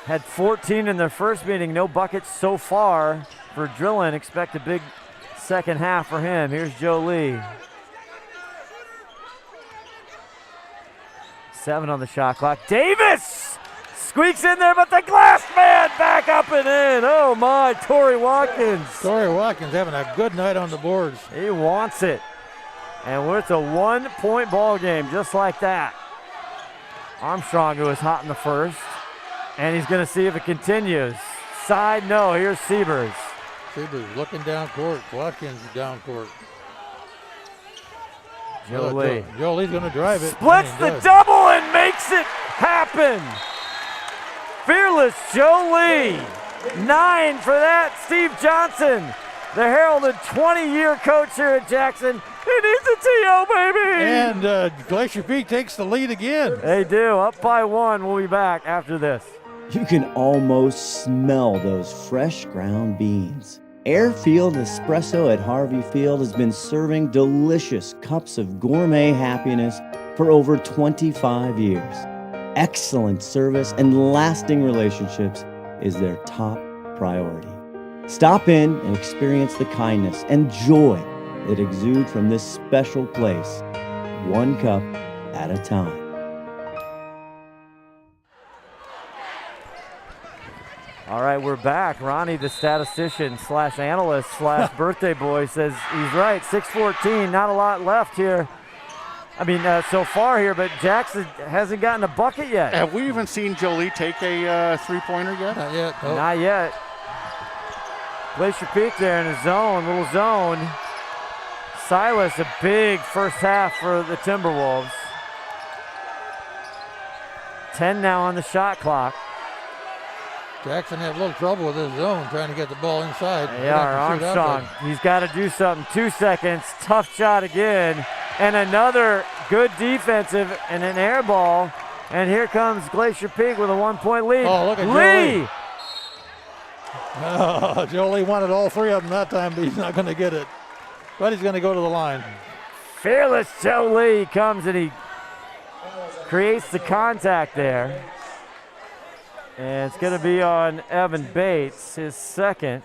had 14 in their first meeting, no buckets so far for Drillin. Expect a big second half for him. Here's Joe Lee. 7 on the shot clock. Davis squeaks in there, but the glass man back up and in. Oh my, Torrey Watkins. Torrey Watkins having a good night on the boards. He wants it. And it's a 1-point ball game just like that. Armstrong, who was hot in the first. And he's going to see if it continues. Side, no. Here's Siebers. Siebers looking down court. Watkins down court. Joe Lee. Joe Lee's going to drive it. Splits the double and makes it happen. Fearless Joe Lee. 9 for that. Steve Johnson, the heralded 20-year coach here at Jackson. He needs a TO, baby. And Glacier Peak takes the lead again. They do. Up by 1. We'll be back after this. You can almost smell those fresh ground beans. Airfield Espresso at Harvey Field has been serving delicious cups of gourmet happiness for over 25 years. Excellent service and lasting relationships is their top priority. Stop in and experience the kindness and joy that exude from this special place, 1 cup at a time. All right, we're back. Ronnie, the statistician / analyst / birthday boy, says he's right. 6:14, not a lot left here. I mean, so far here, but Jackson hasn't gotten a bucket yet. Have we even seen Jolie take a three-pointer yet? Not yet. Oh. Not yet. Glacier Peak there in a zone, little zone. Silas, a big first half for the Timberwolves. 10 now on the shot clock. Jackson had a little trouble with his zone trying to get the ball inside. They are. Armstrong, he's got to do something. 2 seconds, tough shot again. And another good defensive and an air ball. And here comes Glacier Peak with a 1-point lead. Oh, look at Lee. Oh, Joe Lee wanted all 3 of them that time, but he's not going to get it. But he's going to go to the line. Fearless Joe Lee comes and he creates the contact there. And it's going to be on Evan Bates, his second.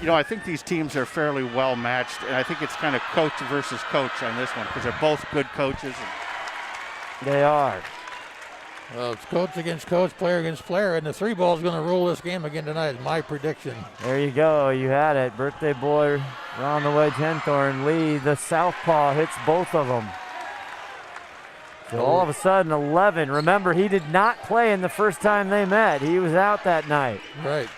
You know, I think these teams are fairly well matched, and I think it's kind of coach versus coach on this one because they're both good coaches. They are. Well, it's coach against coach, player against player, and the 3 ball is going to rule this game again tonight, my prediction. There you go. You had it. Birthday boy, Ron the Wedge Henthorn. Lee, the southpaw, hits both of them. So all of a sudden, 11. Remember, he did not play in the first time they met. He was out that night. Right.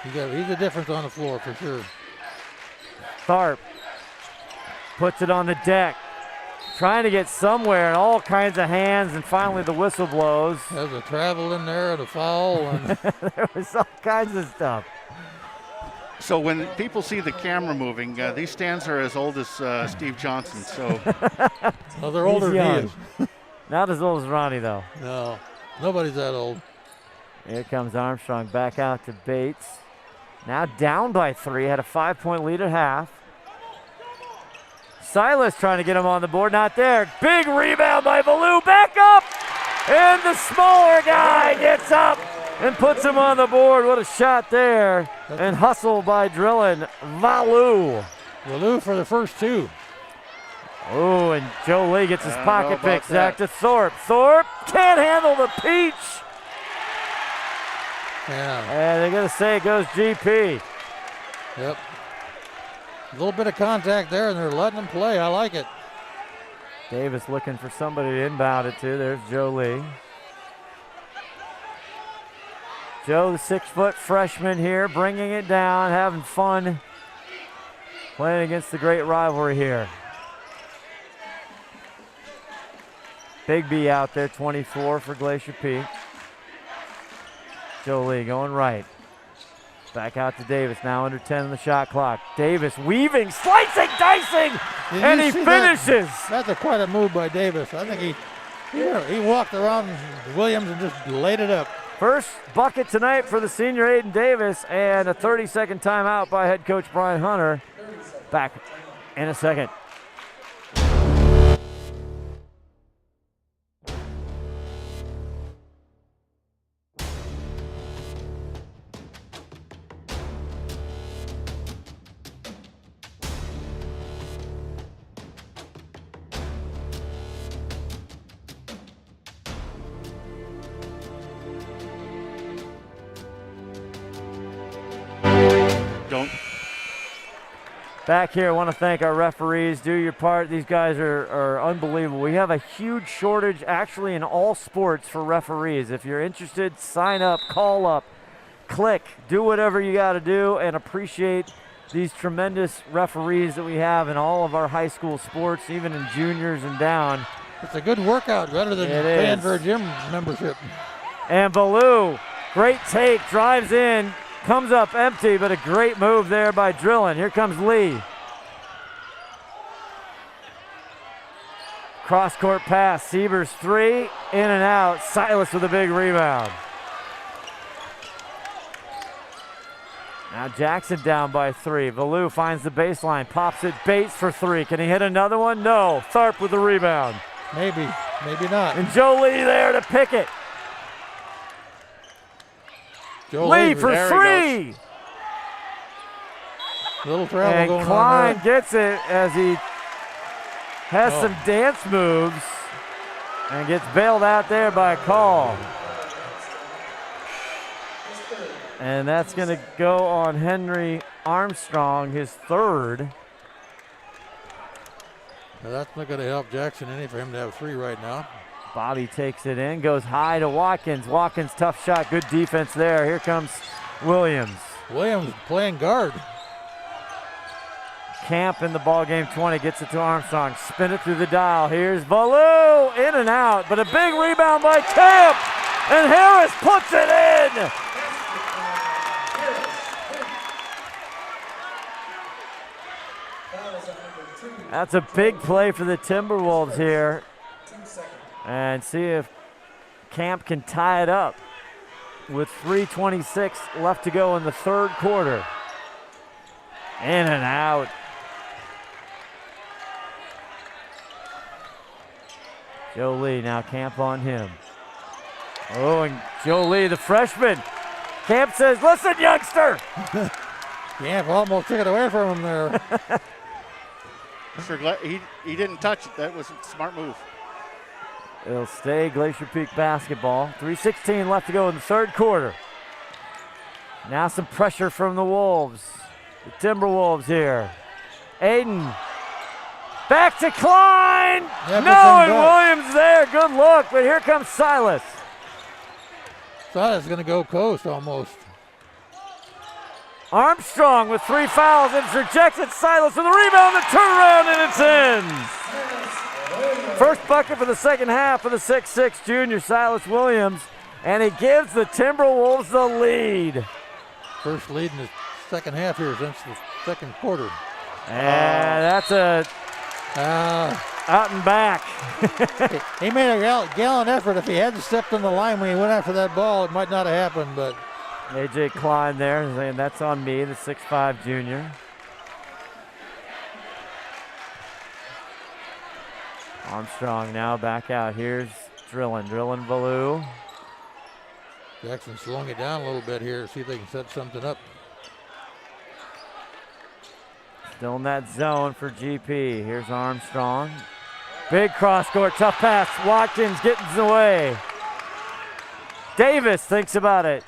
He's a difference on the floor for sure. Tharp puts it on the deck. Trying to get somewhere, and all kinds of hands, and finally the whistle blows. There's a travel in there and a foul. And there was all kinds of stuff. So when people see the camera moving, these stands are as old as Steve Johnson. So well, they're older than he is. Not as old as Ronnie, though. No, nobody's that old. Here comes Armstrong back out to Bates. Now down by 3, had a 5-point lead at half. Silas trying to get him on the board, not there. Big rebound by Valou, back up! And the smaller guy gets up and puts him on the board. What a shot there. And hustle by Drillin. Valou. Valou for the first 2. Oh, and Joe Lee gets his pocket pick. Zach to Thorpe. Thorpe can't handle the peach. Yeah. And they're going to say it goes GP. Yep. A little bit of contact there, and they're letting him play. I like it. Davis looking for somebody to inbound it to. There's Joe Lee. Joe, the 6-foot freshman here, bringing it down, having fun, playing against the great rivalry here. Big B out there, 24 for Glacier Peak. Joe Lee going right. Back out to Davis, now under 10 on the shot clock. Davis weaving, slicing, dicing, and he finishes. That's quite a move by Davis. I think he walked around Williams and just laid it up. First bucket tonight for the senior Aiden Davis, and a 30-second timeout by head coach Brian Hunter. Back in a second. Back here, I want to thank our referees. Do your part. These guys are unbelievable. We have a huge shortage, actually, in all sports for referees. If you're interested, sign up, call up, click, do whatever you got to do, and appreciate these tremendous referees that we have in all of our high school sports, even in juniors and down. It's a good workout, better than paying for a gym membership. And Valou, great take, drives in. Comes up empty, but a great move there by Drillin. Here comes Lee. Cross-court pass. Sievers 3, in and out. Silas with a big rebound. Now Jackson down by 3. Valou finds the baseline, pops it. Bates for 3. Can he hit another one? No. Tharp with the rebound. Maybe, maybe not. And Joe Lee there to pick it. Joe Lee for 3. Little travel and going Klein on gets it as he has some dance moves and gets bailed out there by a call. And that's going to go on Henry Armstrong, his 3rd. Now that's not going to help Jackson any for him to have 3 right now. Bobby takes it in, goes high to Watkins. Watkins, tough shot, good defense there. Here comes Williams. Williams playing guard. Camp in the ball game, 20, gets it to Armstrong. Spin it through the dial. Here's Valou, in and out, but a big rebound by Camp, and Harris puts it in. That's a big play for the Timberwolves here. And see if Camp can tie it up with 3:26 left to go in the 3rd quarter. In and out. Joe Lee, now Camp on him. Oh, and Joe Lee, the freshman. Camp says, listen, youngster. Camp almost took it away from him there. He didn't touch it. That was a smart move. It'll stay Glacier Peak basketball. 3:16 left to go in the 3rd quarter. Now some pressure from the Wolves. The Timberwolves here. Aiden. Back to Klein. No, and Williams there. Good look, but here comes Silas. Silas is going to go coast almost. Armstrong with 3 fouls and it's rejected. Silas with a rebound, the turnaround, and it's in. First bucket for the second half for the 6'6" junior Silas Williams, and he gives the Timberwolves the lead. First lead in the second half here since the second quarter. And that's a out and back. He made a gallant effort. If he hadn't stepped on the line when he went after that ball, it might not have happened, but. A.J. Klein there saying that's on me, the 6'5" junior. Armstrong now back out. Here's Drillin Ballou. Jackson slowing it down a little bit here. See if they can set something up. Still in that zone for GP. Here's Armstrong. Big cross court, tough pass. Watkins getting away. Davis thinks about it.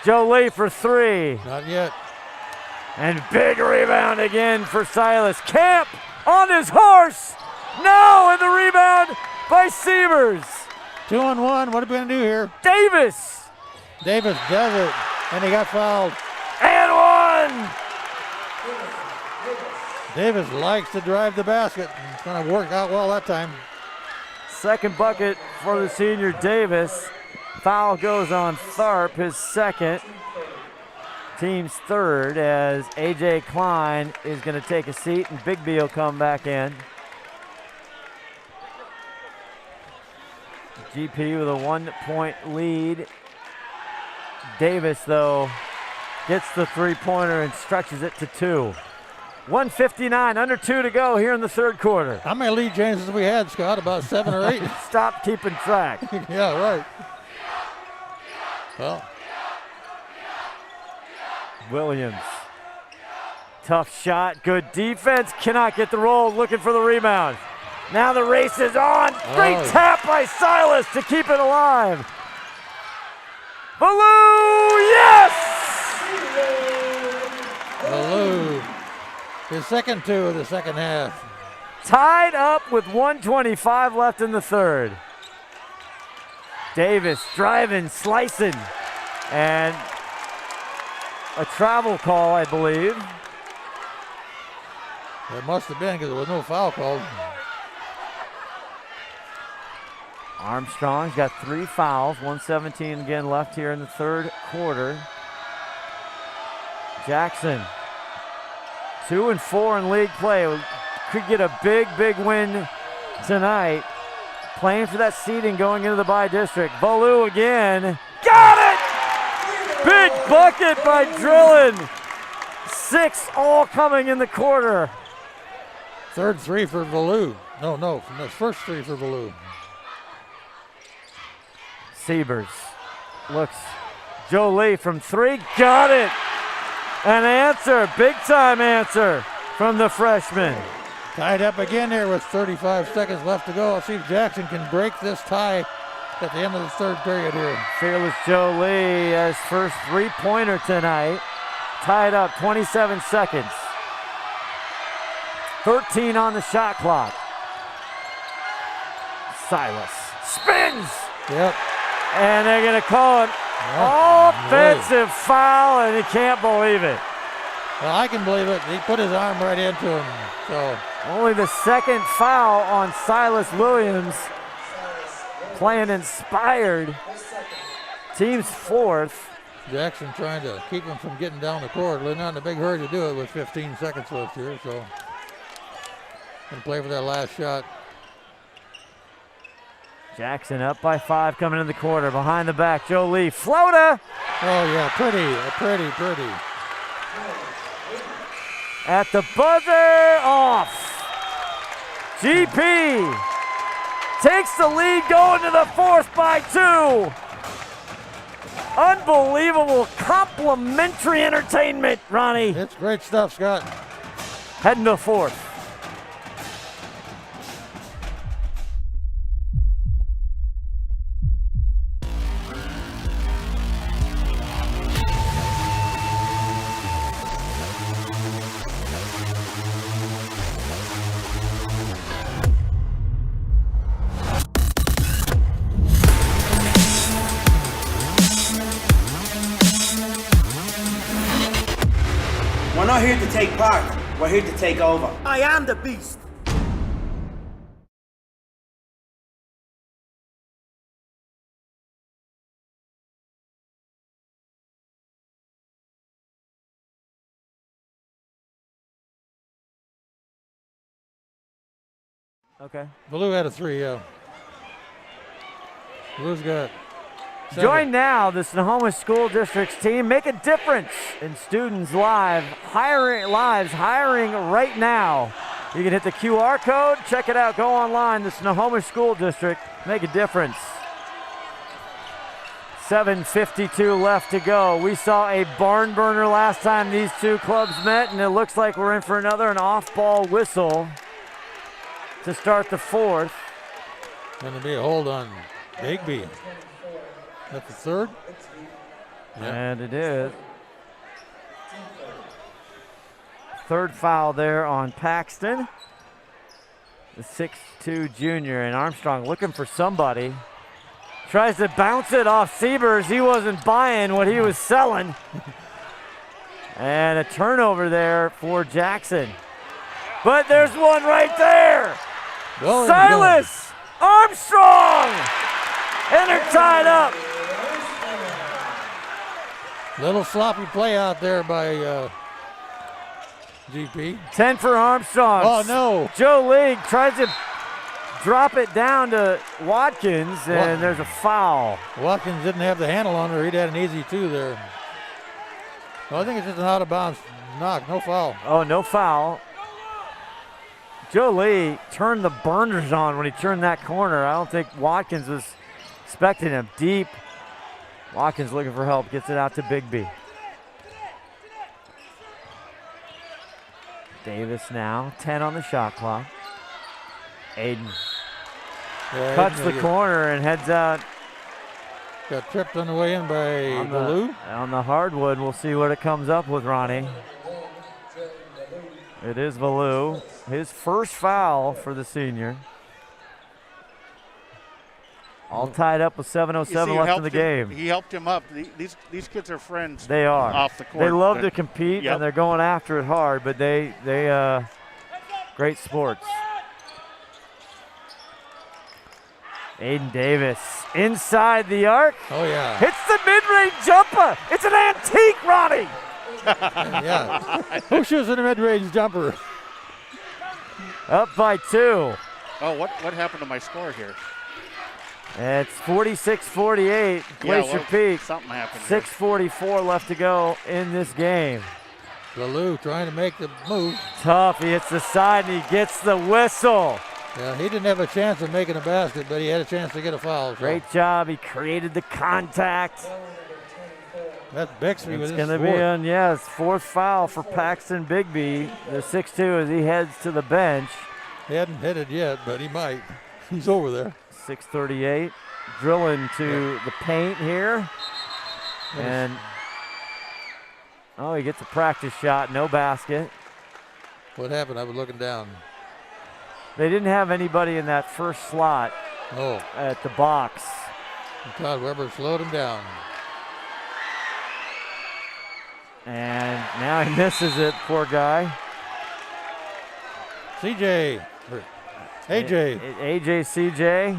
Joe Lee for three. Not yet. And big rebound again for Silas. Camp on his horse. No, and the rebound by Sievers. 2-on-1. What are we going to do here? Davis does it, and he got fouled. And one. Davis likes to drive the basket. It's going to work out well that time. Second bucket for the senior Davis. Foul goes on Tharp, his second. Team's third, as A.J. Klein is going to take a seat and Big B will come back in. GP with a 1-point lead. Davis, though, gets the three-pointer and stretches it to 2. 1:59, under 2 to go here in the third quarter. How many lead chances we had, Scott? About 7 or 8? Stop keeping track. Yeah, right. Well. Williams. Tough shot, good defense, cannot get the roll, looking for the rebound. Now the race is on. Great tap by Silas to keep it alive. Ballou, yes! Ballou, his second two of the second half. Tied up with 1:25 left in the third. Davis driving, slicing, and a travel call, I believe. It must have been because there was no foul called. Armstrong's got 3 fouls, 1:17 again left here in the third quarter. Jackson, 2 and 4 in league play. Could get a big win tonight. Playing for that seeding going into the bi-district. Ballou again. Got it! Big bucket by Drillin. 6 all coming in the quarter. Third three for Ballou. No, from the first three for Ballou. Siebers looks. Joe Lee from 3. Got it! An answer, big time answer from the freshman. Tied up again here with 35 seconds left to go. Let's see if Jackson can break this tie at the end of the third period here. Fearless Joe Lee has first three-pointer tonight. Tied up, 27 seconds. 13 on the shot clock. Silas spins. Yep. And they're going to call it offensive foul, and he can't believe it. Well, I can believe it. He put his arm right into him. So only the second foul on Silas Williams. Playing inspired. Team's fourth. Jackson trying to keep him from getting down the court. They're not in a big hurry to do it with 15 seconds left here. So can play for that last shot. Jackson up by 5 coming in the quarter. Behind the back, Joe Lee. Floater! Oh, yeah, pretty. At the buzzer, off. GP takes the lead going to the fourth by 2. Unbelievable complimentary entertainment, Ronnie. It's great stuff, Scott. Heading to the fourth. We're not here to take part, we're here to take over. I am the beast. Okay. Blue had a 3, yeah. Blue's got 7. Join now the Snohomish School District's team. Make a difference in students' lives hiring right now. You can hit the QR code, check it out, go online, the Snohomish School District, make a difference. 7:52 left to go. We saw a barn burner last time these two clubs met, and it looks like we're in for an off-ball whistle to start the fourth. Going to be a hold on Bigby. That's the third? Yeah. And it is. Third foul there on Paxton. The 6'2 junior, and Armstrong looking for somebody. Tries to bounce it off Siebers. He wasn't buying what he was selling. And a turnover there for Jackson. But there's one right there. Well, Silas Armstrong! And they're tied up. Little sloppy play out there by GP. 10 for Armstrong. Oh, no. Joe League tries to drop it down to Watkins, and there's a foul. Watkins didn't have the handle on her. He'd had an easy 2 there. Well, I think it's just an out-of-bounds knock. No foul. Oh, no foul. Joe Lee turned the burners on when he turned that corner. I don't think Watkins was expecting him deep. Watkins looking for help, gets it out to Bigby. Davis now, 10 on the shot clock. Aiden cuts the corner and heads out. Got tripped on the way in by Baloo. On the hardwood, we'll see what it comes up with, Ronnie. It is Baloo. His first foul for the senior. All tied up with 7:07 left in the game. He helped him up. These kids are friends. They are. Off the court. They love to compete, and they're going after it hard, but they great sports. Aiden Davis inside the arc. Oh, yeah. Hits the mid-range jumper. It's an antique, Ronnie. Yeah. Who shoots in a mid-range jumper? Up by 2. Oh, what happened to my score here? It's 46-48, Glacier Peak. Something happened. 6:44 left to go in this game. Baloo trying to make the move. Tough, he hits the side and he gets the whistle. Yeah, he didn't have a chance of making a basket, but he had a chance to get a foul. So. Great job, he created the contact. That's Bixby with his It's going to be his fourth foul for Paxton Bigby, the 6'2", as he heads to the bench. He hadn't hit it yet, but he might. He's over there. 6:38, drilling to the paint here. And, he gets a practice shot, no basket. What happened? I was looking down. They didn't have anybody in that first slot at the box. And Todd Weber slowed him down. And now he misses it, poor guy. AJ, CJ.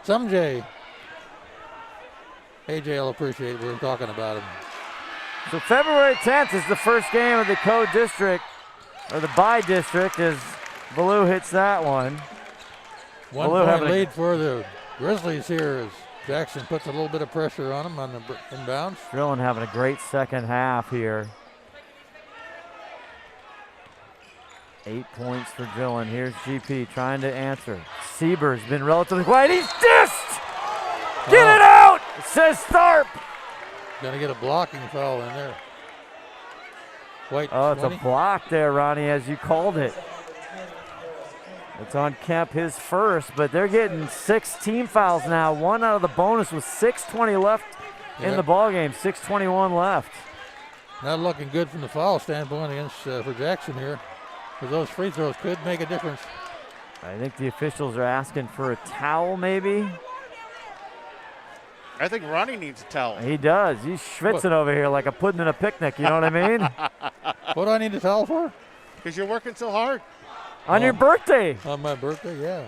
Some J. AJ will appreciate it. We were talking about him. So February 10th is the first game of the co-district, or the by-district, as Baloo hits that one. 1 point lead for the Grizzlies here as Jackson puts a little bit of pressure on him on the inbounds. Drillin having a great second half here. 8 points for Drillin. Here's GP trying to answer. Sieber's been relatively quiet. He's dissed! Get it out! Says Tharp. Gonna get a blocking foul in there. White. It's a block there, Ronnie, as you called it. It's on Kemp, his first, but they're getting 6 team fouls now. 1 out of the bonus with 6:20 left in the ballgame. 6:21 left. Not looking good from the foul standpoint against for Jackson here. Because those free throws could make a difference. I think the officials are asking for a towel, maybe. I think Ronnie needs a towel. He does. He's schwitzing over here like a pudding in a picnic. You know what I mean? What do I need a towel for? Because you're working so hard. On your birthday. On my birthday, yeah.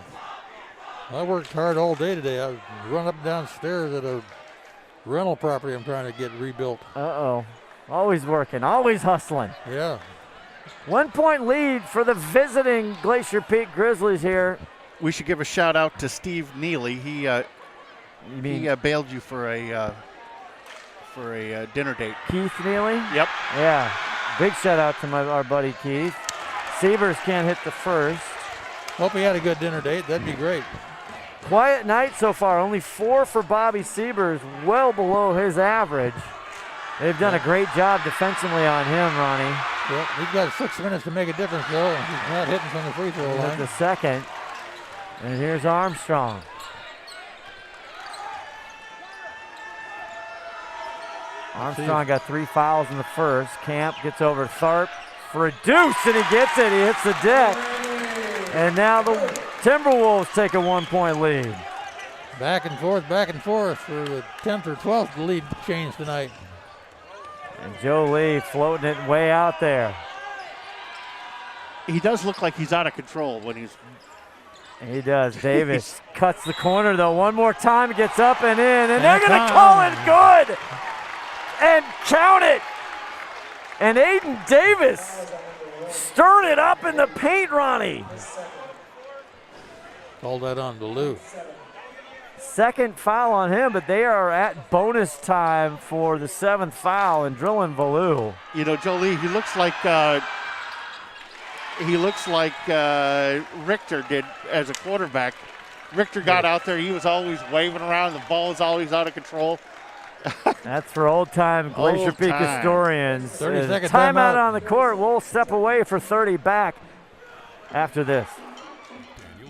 I worked hard all day today. I run up and down stairs at a rental property I'm trying to get rebuilt. Uh-oh. Always working. Always hustling. Yeah. 1 point lead for the visiting Glacier Peak Grizzlies here We should give a shout out to Steve Neely. He bailed you for a dinner date. Keith Neely? Yep. Yeah. Big shout out to our buddy Keith. Siebers can't hit the first. Hope he had a good dinner date. That'd be great. Quiet night so far. Only 4 for Bobby Siebers, well below his average. They've done a great job defensively on him, Ronnie. Yep, he's got 6 minutes to make a difference, though. He's not hitting from the free throw line. The second. And here's Armstrong. Armstrong got 3 fouls in the first. Camp gets over Tharp for a deuce, and he gets it. He hits the deck. And now the Timberwolves take a 1-point lead. Back and forth for the 10th or 12th lead change tonight. And Joe Lee floating it way out there. He does look like he's out of control when he's... He does. Davis cuts the corner, though. One more time, gets up and in, and they're going to call it good. And count it. And Aiden Davis stirred it up in the paint, Ronnie. Called that on Bellew. Second foul on him, but they are at bonus time for the 7th foul and drilling Bellew. You know, Jolie, he looks like Richter did as a quarterback. Richter got out there. He was always waving around. The ball was always out of control. That's for old-time Glacier Peak historians. 30 second timeout on the court. We'll step away for 30 back after this.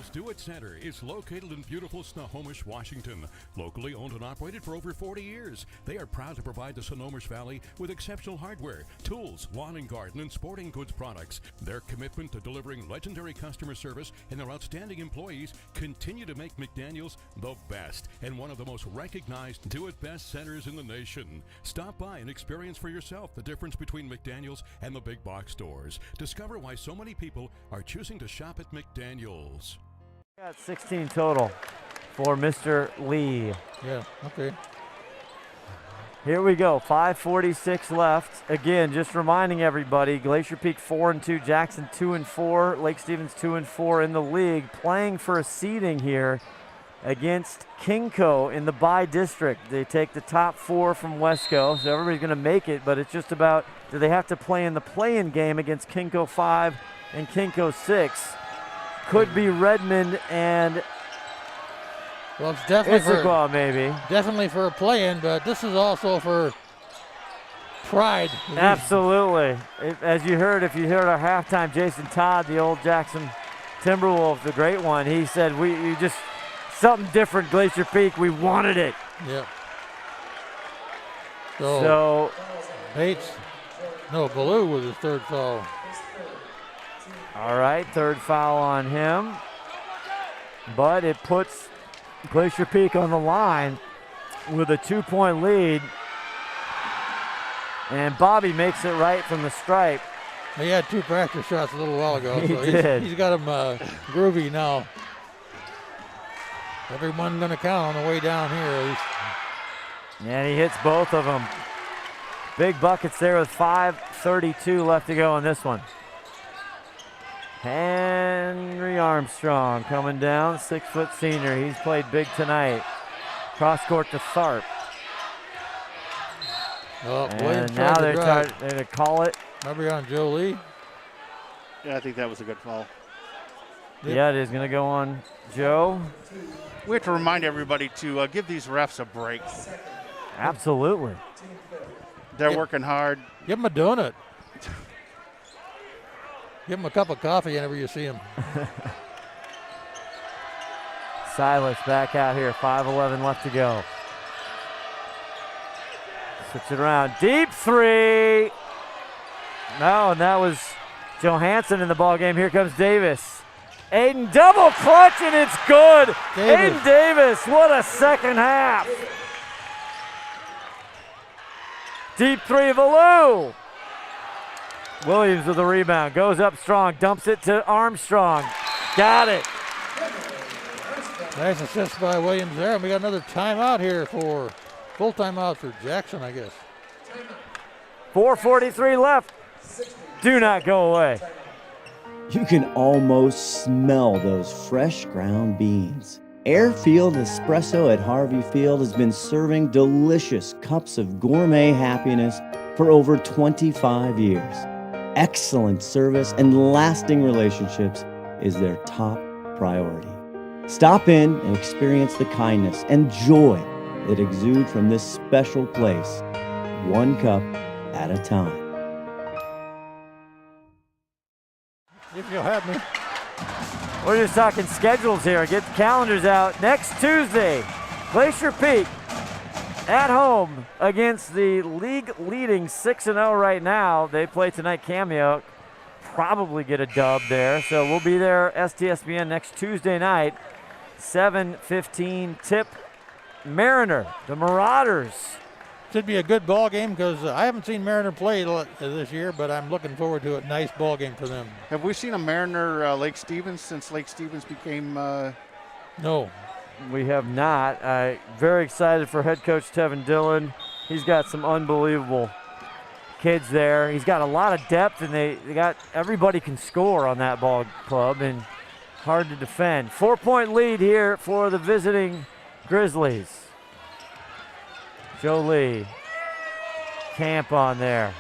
Stewart Center is located in beautiful Snohomish, Washington. Locally owned and operated for over 40 years. They are proud to provide the Snohomish Valley with exceptional hardware, tools, lawn and garden, and sporting goods products. Their commitment to delivering legendary customer service and their outstanding employees continue to make McDaniel's the best and one of the most recognized do-it-best centers in the nation. Stop by and experience for yourself the difference between McDaniel's and the big box stores. Discover why so many people are choosing to shop at McDaniel's. Got 16 total for Mr. Lee. Yeah, okay. Here we go, 5:46 left. Again, just reminding everybody, Glacier Peak 4-2, Jackson 2-4, Lake Stevens 2-4 in the league, playing for a seeding here against Kingco in the bi-district. They take the top 4 from Wesco, so everybody's going to make it, but it's just about, do they have to play in the play-in game against Kingco 5 and Kingco 6? Could be Redmond and well, it's definitely maybe. Definitely for a play-in, but this is also for pride. Absolutely. As you heard, if you heard our halftime, Jason Todd, the old Jackson Timberwolves, the great one, he said, "We just something different, Glacier Peak. We wanted it." Yep. So Bellew with his 3rd foul. All right, 3rd foul on him. But it puts Glacier Peak on the line with a 2-point lead. And Bobby makes it right from the stripe. He had 2 practice shots a little while ago. He so did. He's got him groovy now. Everyone's going to count on the way down here at least. And he hits both of them. Big buckets there with 5:32 left to go on this one. Henry Armstrong coming down, 6-foot senior. He's played big tonight. Cross court to Tharp. And now they're going to call it. Maybe on Joe Lee. Yeah, I think that was a good foul. Yeah, it is going to go on Joe. We have to remind everybody to give these refs a break. Absolutely. They're working hard. Give them a donut. Give him a cup of coffee whenever you see him. Silas back out here, 5:11 left to go. Switch it around, deep 3. No, and that was Johansson in the ball game. Here comes Davis. Aiden double clutch, and it's good. Aiden Davis, what a second half. Deep 3 of Bellew. Williams with the rebound, goes up strong, dumps it to Armstrong. Got it. Nice assist by Williams there. And we got another timeout here full timeout for Jackson, I guess. 4:43 left. Do not go away. You can almost smell those fresh ground beans. Airfield Espresso at Harvey Field has been serving delicious cups of gourmet happiness for over 25 years. Excellent service and lasting relationships is their top priority. Stop in and experience the kindness and joy that exude from this special place, one cup at a time. If you'll have me. We're just talking schedules here. Get the calendars out. Next Tuesday, Glacier Peak at home against the league-leading 6-0 right now. They play tonight. Cameo probably get a dub there. So we'll be there, STSPN, next Tuesday night, 7:15 tip. Mariner, the Marauders. Should be a good ball game because I haven't seen Mariner play this year, but I'm looking forward to a nice ball game for them. Have we seen a Mariner Lake Stevens since Lake Stevens became? No. We have not. Very excited for head coach Tevin Dillon. He's got some unbelievable kids there. He's got a lot of depth, and they got everybody can score on that ball club, and hard to defend. 4-point lead here for the visiting Grizzlies. Joe Lee, Camp on there.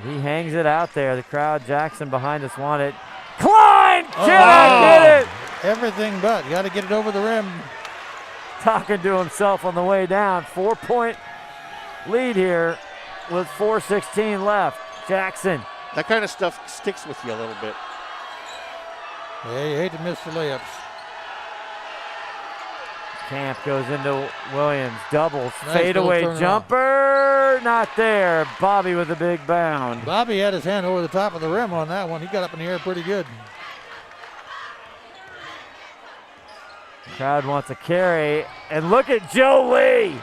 He hangs it out there. The crowd, Jackson behind us, want it. Klein cannot get it. Everything but. You got to get it over the rim. Talking to himself on the way down. 4-point lead here with 4:16 left. Jackson. That kind of stuff sticks with you a little bit. Yeah, you hate to miss the layups. Camp goes into Williams, doubles, Nice fadeaway little turnaround. jumper, not there. Bobby with a big bound. Bobby had his hand over the top of the rim on that one. He got up in the air pretty good. Crowd wants a carry, and look at Joe Lee.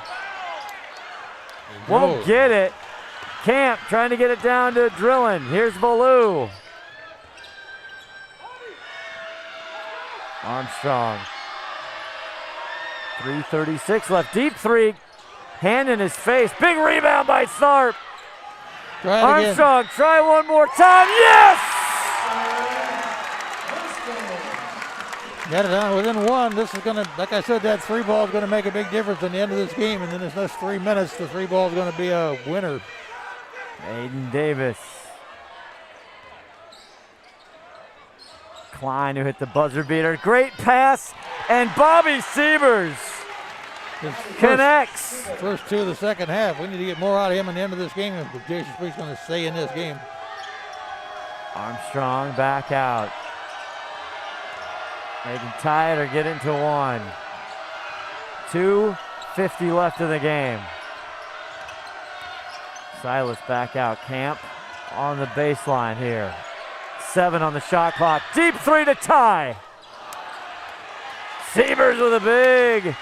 Won't get it. Camp trying to get it down to Drillin. Here's Baloo. Armstrong. 3:36 left. Deep three. Hand in his face. Big rebound by Tharp. Armstrong, try one more time. Yes! Got it down within one. This is going to, like I said, that three ball is going to make a big difference in the end of this game. And in this next 3 minutes, the three ball is going to be a winner. Aiden Davis. Klein who hit the buzzer beater. Great pass. And Bobby Siebers connects. First two of the second half. We need to get more out of him at the end of this game if Jason Sweet's going to stay in this game. Armstrong back out. They can tie it or get into one. 2:50 left in the game. Silas back out. Camp on the baseline here. 7 on the shot clock. Deep three to tie. Siebers with a big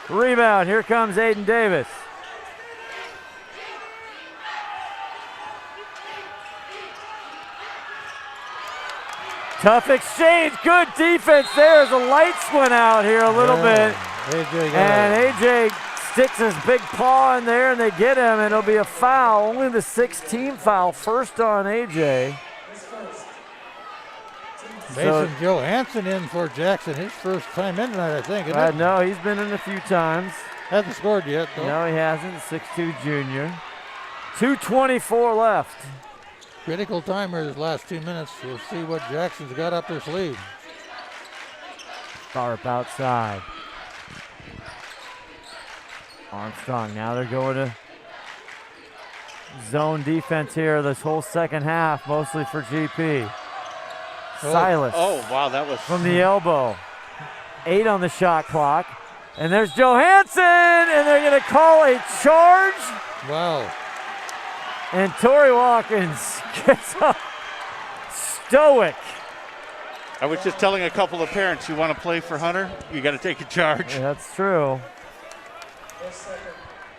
rebound. Here comes Aiden Davis. Tough exchange. Good defense there as the lights went out here a little bit. And AJ sticks his big paw in there and they get him, and it'll be a foul. Only the 6th foul. First on AJ. Mason Johansson in for Jackson. His first time in tonight, I think. Isn't it? No, he's been in a few times. Hasn't scored yet, though. No, he hasn't. 6'2" junior. 2:24 left. Critical timer his last 2 minutes. We'll see what Jackson's got up their sleeve. Sharp outside. Armstrong, now they're going to zone defense here this whole second half, mostly for GP. Silas. Oh, wow, that was. From the elbow. 8 on the shot clock. And there's Johansson, and they're going to call a charge. Wow. And Torrey Watkins gets up stoic. I was just telling a couple of parents, you want to play for Hunter, you got to take a charge. Yeah, that's true.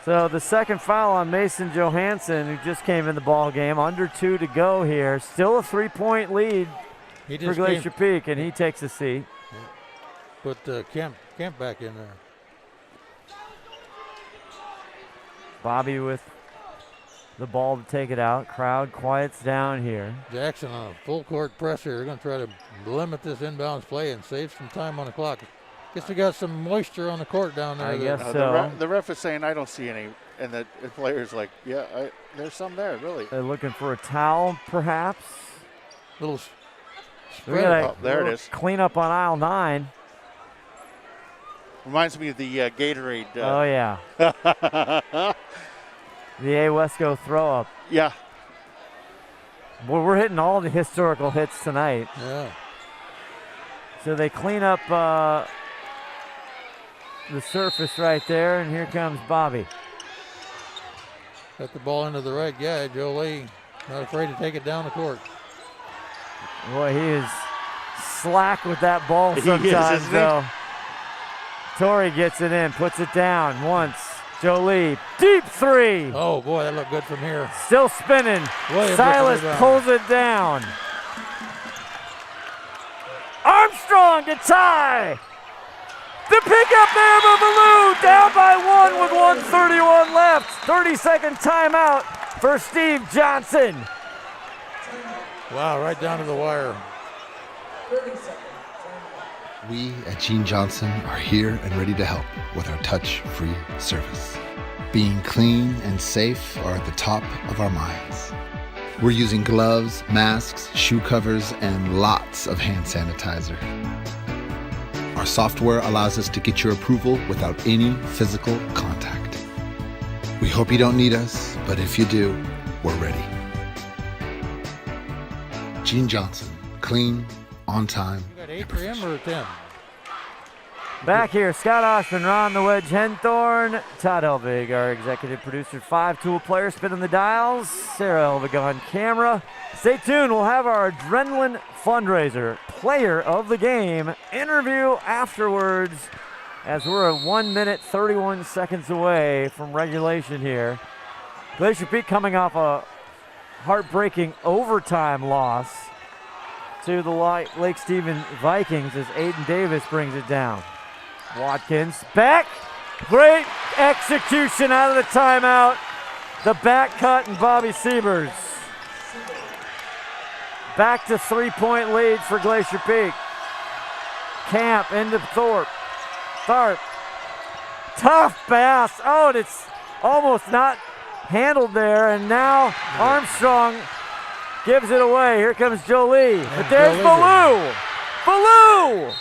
So the second foul on Mason Johansson, who just came in the ball game. Under 2 to go here. Still a 3-point lead for Glacier Peak, and he takes a seat. Yeah. Put Kemp back in there. Bobby with the ball to take it out. Crowd quiets down here. Jackson on a full court press here. They're going to try to limit this inbounds play and save some time on the clock. Guess we got some moisture on the court down there. I guess so. The ref is saying, I don't see any. And the player's like, yeah, there's some there, really. They're looking for a towel, perhaps. Little spread. There it is. Clean up on aisle 9. Reminds me of the Gatorade. Oh, yeah. The A. Wesco throw up. Yeah. Well, we're hitting all the historical hits tonight. Yeah. So they clean up the surface right there, and here comes Bobby. Got the ball into the right guy. Joe Lee not afraid to take it down the court. Boy, he is slack with that ball sometimes, though. Torrey gets it in, puts it down once. Joe Lee, deep 3. Oh, boy, that looked good from here. Still spinning. Williams Silas pulls it down. Armstrong to tie. The pickup there by Baloo, down by 1 with 1:31 left. 30-second timeout for Steve Johnson. Wow, right down to the wire. We at Gene Johnson are here and ready to help with our touch-free service. Being clean and safe are at the top of our minds. We're using gloves, masks, shoe covers, and lots of hand sanitizer. Our software allows us to get your approval without any physical contact. We hope you don't need us, but if you do, we're ready. Gene Johnson, clean, on time. You got 8 for him or 10? Back here, Scott Oshman, Ron the Wedge Henthorn, Todd Helvig, our executive producer, 5-tool player, spinning the dials, Sarah Helvig on camera. Stay tuned, we'll have our Adrenaline fundraiser, player of the game, interview afterwards, as we're at 1 minute, 31 seconds away from regulation here. Glacier Peak coming off a heartbreaking overtime loss to the Lake Stephen Vikings as Aiden Davis brings it down. Watkins back. Great execution out of the timeout. The back cut and Bobby Siebers. Back to 3-point lead for Glacier Peak. Camp into Thorpe. Tharp. Tough pass. Oh, and it's almost not handled there. And now Armstrong gives it away. Here comes Jolie. But there's Baloo. Baloo!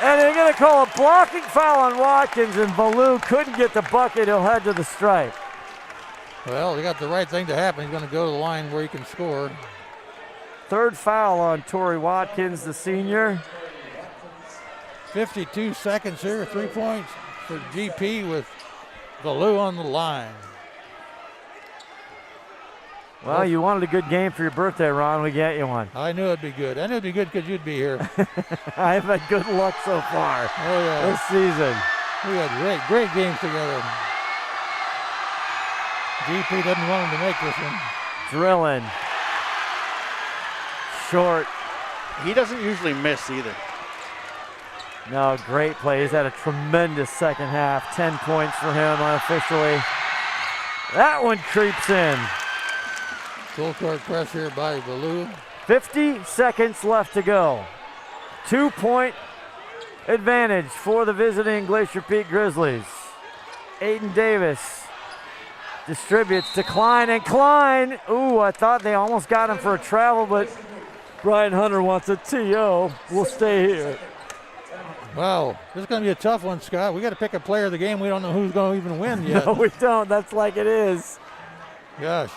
And they're going to call a blocking foul on Watkins, and Baloo couldn't get the bucket. He'll head to the stripe. Well, they got the right thing to happen. He's going to go to the line where he can score. Third foul on Torrey Watkins, the senior. 52 seconds here, 3 points for GP with Baloo on the line. Well, you wanted a good game for your birthday, Ron. We get you one. I knew it'd be good. I knew it'd be good because you'd be here. I've had good luck so far this season. We had great games together. GP doesn't want him to make this one. Drilling. Short. He doesn't usually miss either. No, great play. He's had a tremendous second half. 10 points for him unofficially. That one creeps in. Full court press here by Baloo. 50 seconds left to go. 2-point advantage for the visiting Glacier Peak Grizzlies. Aiden Davis distributes to Klein, and Klein, ooh, I thought they almost got him for a travel, but Brian Hunter wants a TO. We'll stay here. Wow, this is going to be a tough one, Scott. We got to pick a player of the game. We don't know who's going to even win yet. No, we don't. That's like it is. Gosh.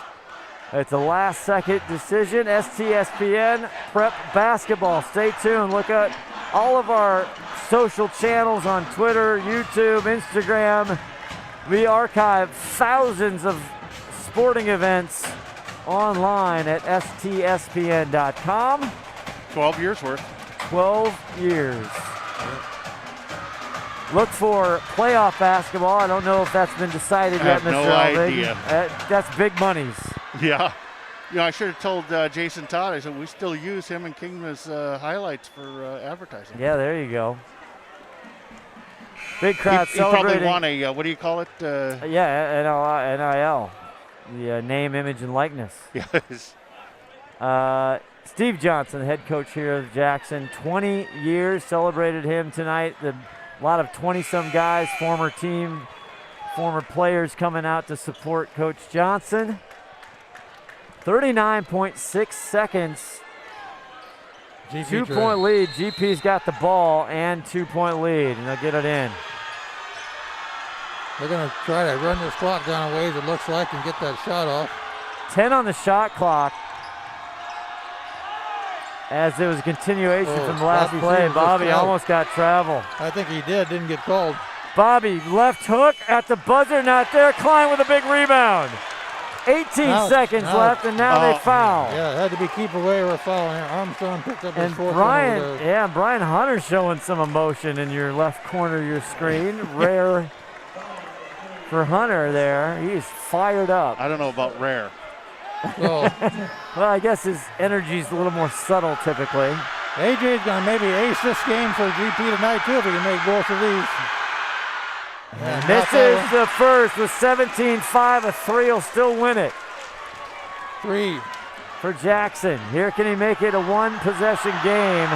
It's a last-second decision. STSPN Prep Basketball. Stay tuned. Look at all of our social channels on Twitter, YouTube, Instagram. We archive thousands of sporting events online at stspn.com. 12 years worth. 12 years. Look for playoff basketball. I don't know if that's been decided yet, Mr. I have no idea. That's big monies. Yeah. You know, I should have told Jason Todd. I said we still use him and Kingman as highlights for advertising. Yeah, there you go. Big crowd he celebrating. He probably won a, what do you call it? Yeah, NIL. the name, image, and likeness. Yes. Steve Johnson, the head coach here of Jackson, 20 years, celebrated him tonight. A lot of 20-some guys, former players coming out to support Coach Johnson. 39.6 seconds. 2-point lead. GP's got the ball and 2-point lead, and they'll get it in. They're going to try to run this clock down a ways, it looks like, and get that shot off. 10 on the shot clock. As there was a continuation from the last play, Bobby almost got travel. I think he didn't get called. Bobby, left hook at the buzzer, not there. Klein with a big rebound. 18 seconds left, and now they foul. Yeah, it had to be keep away or a foul. Armstrong picked up his fourth Brian, one over there. Brian Hunter showing some emotion in your left corner of your screen. Rare for Hunter there. He's fired up. I don't know about rare. Well, I guess his energy's a little more subtle typically. AJ's going to maybe ace this game for GP tonight, too, if he can make both of these. And misses the first with 17-5. A three will still win it. 3 for Jackson. Here, can he make it a one-possession game?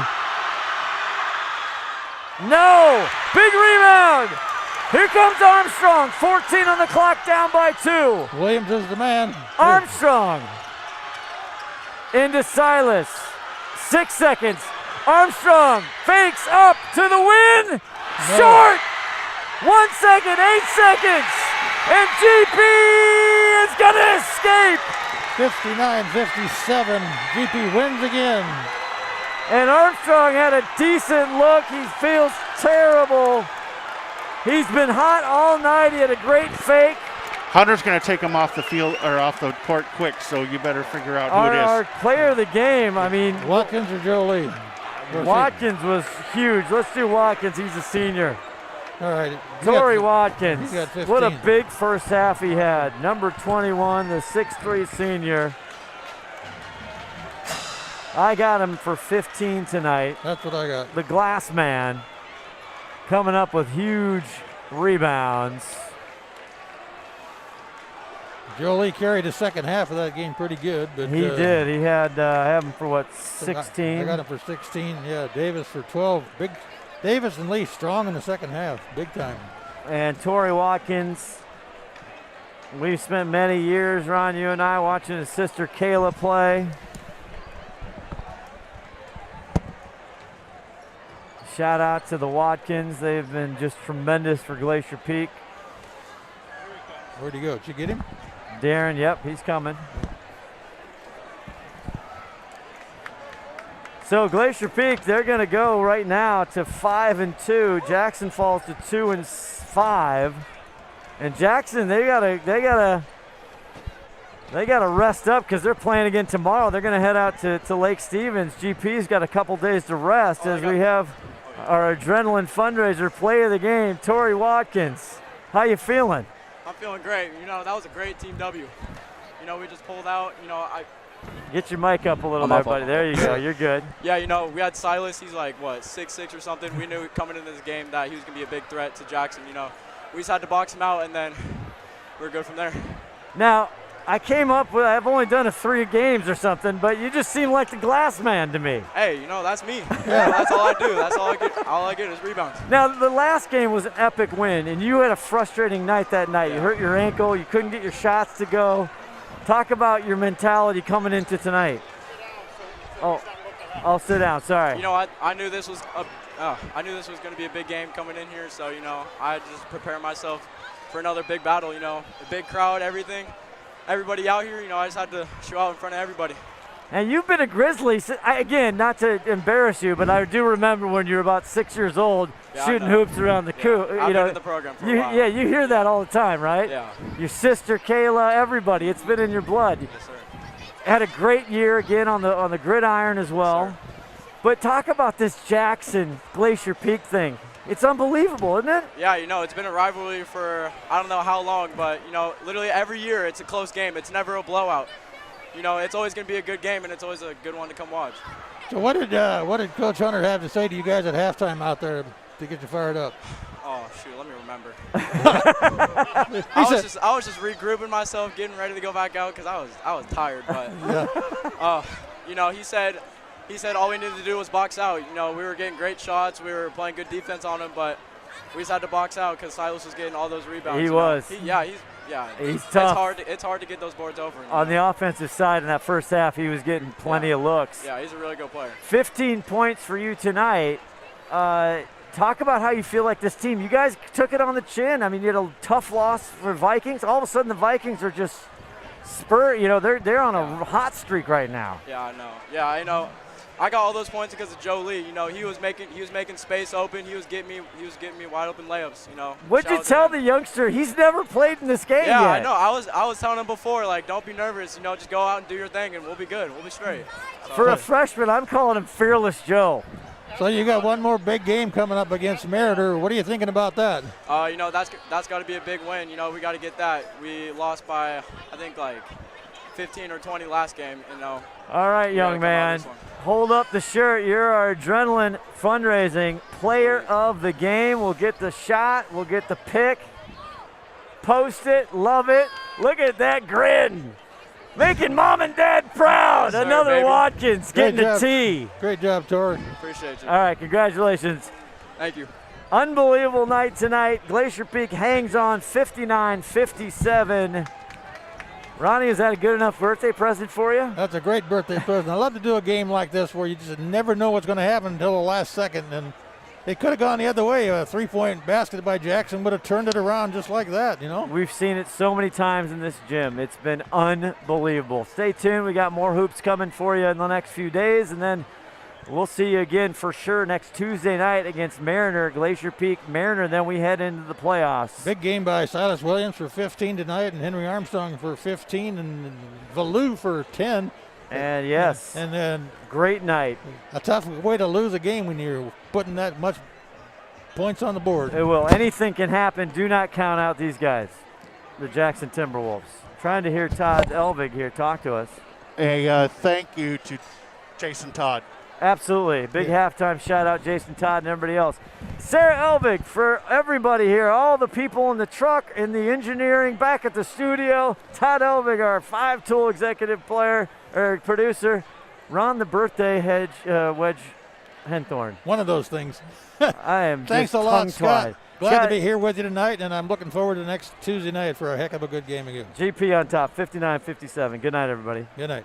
No! Big rebound! Here comes Armstrong. 14 on the clock, down by 2. Williams is the man. Armstrong into Silas. 6 seconds. Armstrong fakes up to the win. No. Short! 1 second, 8 seconds. And GP is going to escape. 59-57. GP wins again. And Armstrong had a decent look. He feels terrible. He's been hot all night. He had a great fake. Hunter's going to take him off the field or off the court quick, so you better figure out who it is. Our player of the game, I mean. Watkins or Jolie? Watkins was huge. Let's do Watkins. He's a senior. All right. Torrey Watkins. He's got 15. What a big first half he had. Number 21, the 6'3" senior. I got him for 15 tonight. That's what I got. The glass man coming up with huge rebounds. Jolie carried the second half of that game pretty good. But he did. He had I have him for what, 16? I got him for 16. Yeah, Davis for 12. Big Davis and Lee strong in the second half, big time. And Torrey Watkins. We've spent many years, Ron, you and I, watching his sister Kayla play. Shout out to the Watkins. They've been just tremendous for Glacier Peak. Where'd he go? Did you get him? Darren, yep, he's coming. So Glacier Peak, they're going to go right now to 5-2. Jackson falls to 2-5. And Jackson, they gotta rest up because they're playing again tomorrow. They're going to head out to Lake Stevens. GP's got a couple days to rest as we have our adrenaline fundraiser play of the game. Torrey Watkins, how you feeling? I'm feeling great. You know, that was a great team W. You know, we just pulled out. You know, Get your mic up a little there, buddy. There you go. You're good. Yeah, you know, we had Silas. He's like, what, 6'6" or something. We knew coming into this game that he was going to be a big threat to Jackson. You know, we just had to box him out, and then we're good from there. Now, I came up with, I've only done 3 games or something, but you just seem like the glass man to me. Hey, you know, that's me. Yeah, that's all I do. That's all I get. All I get is rebounds. Now, the last game was an epic win, and you had a frustrating night that night. Yeah. You hurt your ankle. You couldn't get your shots to go. Talk about your mentality coming into tonight. Oh, I'll sit down. Sorry. You know, I knew this was going to be a big game coming in here, so you know, I just prepare myself for another big battle. You know, the big crowd, everything, everybody out here. You know, I just had to show out in front of everybody. And you've been a Grizzly, again, not to embarrass you, but I do remember when you were about 6 years old, shooting hoops around the coop. I've been in the program for a while. Yeah, you hear that all the time, right? Yeah. Your sister, Kayla, everybody, it's been in your blood. Yes, sir. Had a great year again on the gridiron as well. Yes, but talk about this Jackson Glacier Peak thing. It's unbelievable, isn't it? Yeah, you know, it's been a rivalry for I don't know how long, but, you know, literally every year it's a close game. It's never a blowout. You know, it's always going to be a good game, and it's always a good one to come watch. So what did Coach Hunter have to say to you guys at halftime out there to get you fired up? Oh, shoot, let me remember. remember. I was just regrouping myself, getting ready to go back out because I was tired. But you know, he said all we needed to do was box out. You know, we were getting great shots, we were playing good defense on him, but we just had to box out because Silas was getting all those rebounds. He was. He's tough. It's hard to get those boards over. On the offensive side in that first half, he was getting plenty of looks. Yeah, he's a really good player. 15 points for you tonight. Talk about how you feel like this team. You guys took it on the chin. I mean, you had a tough loss for Vikings. All of a sudden, the Vikings are just they're on a hot streak right now. Yeah, I know. Yeah, I know. I got all those points because of Joe Lee. You know, he was making space open. He was getting me wide open layups. You know. What'd you tell the youngster? He's never played in this game yet. Yeah, I know. I was telling him before, like, don't be nervous. You know, just go out and do your thing, and we'll be good. We'll be straight. So. For a freshman, I'm calling him Fearless Joe. So you got one more big game coming up against Mariner. What are you thinking about that? You know, that's got to be a big win. You know, we got to get that. We lost by, I think, like 15 or 20 last game. You know. All right, young man. Hold up the shirt. You're our Adrenaline Fundraising Player of the Game. We'll get the shot. We'll get the pick. Post it. Love it. Look at that grin. Making mom and dad proud. Yes, sir, Another baby. Watkins getting the tee. Great job, Tori. Appreciate you. All right, congratulations. Thank you. Unbelievable night tonight. Glacier Peak hangs on 59-57. Ronnie, is that a good enough birthday present for you? That's a great birthday present. I love to do a game like this where you just never know what's going to happen until the last second. And it could have gone the other way. A three-point basket by Jackson would have turned it around just like that, you know? We've seen it so many times in this gym. It's been unbelievable. Stay tuned. We got more hoops coming for you in the next few days. And then we'll see you again for sure next Tuesday night against Mariner, Glacier Peak Mariner. Then we head into the playoffs. Big game by Silas Williams for 15 tonight, and Henry Armstrong for 15, and Valou for 10. And yes, and then great night. A tough way to lose a game when you're putting that much points on the board. It will. Anything can happen. Do not count out these guys, the Jackson Timberwolves. Trying to hear Todd Elvig here talk to us. A thank you to Jason Todd. Absolutely. Big halftime shout out, Jason Todd and everybody else. Sarah Elvig, for everybody here, all the people in the truck, in the engineering, back at the studio. Todd Elvig, our five-tool executive player or producer. Ron, the birthday wedge Henthorn. One of those things. I am Thanks a just lot, Scott. Glad Scott, to be here with you tonight, and I'm looking forward to next Tuesday night for a heck of a good game again. GP on top, 59-57. Good night, everybody. Good night.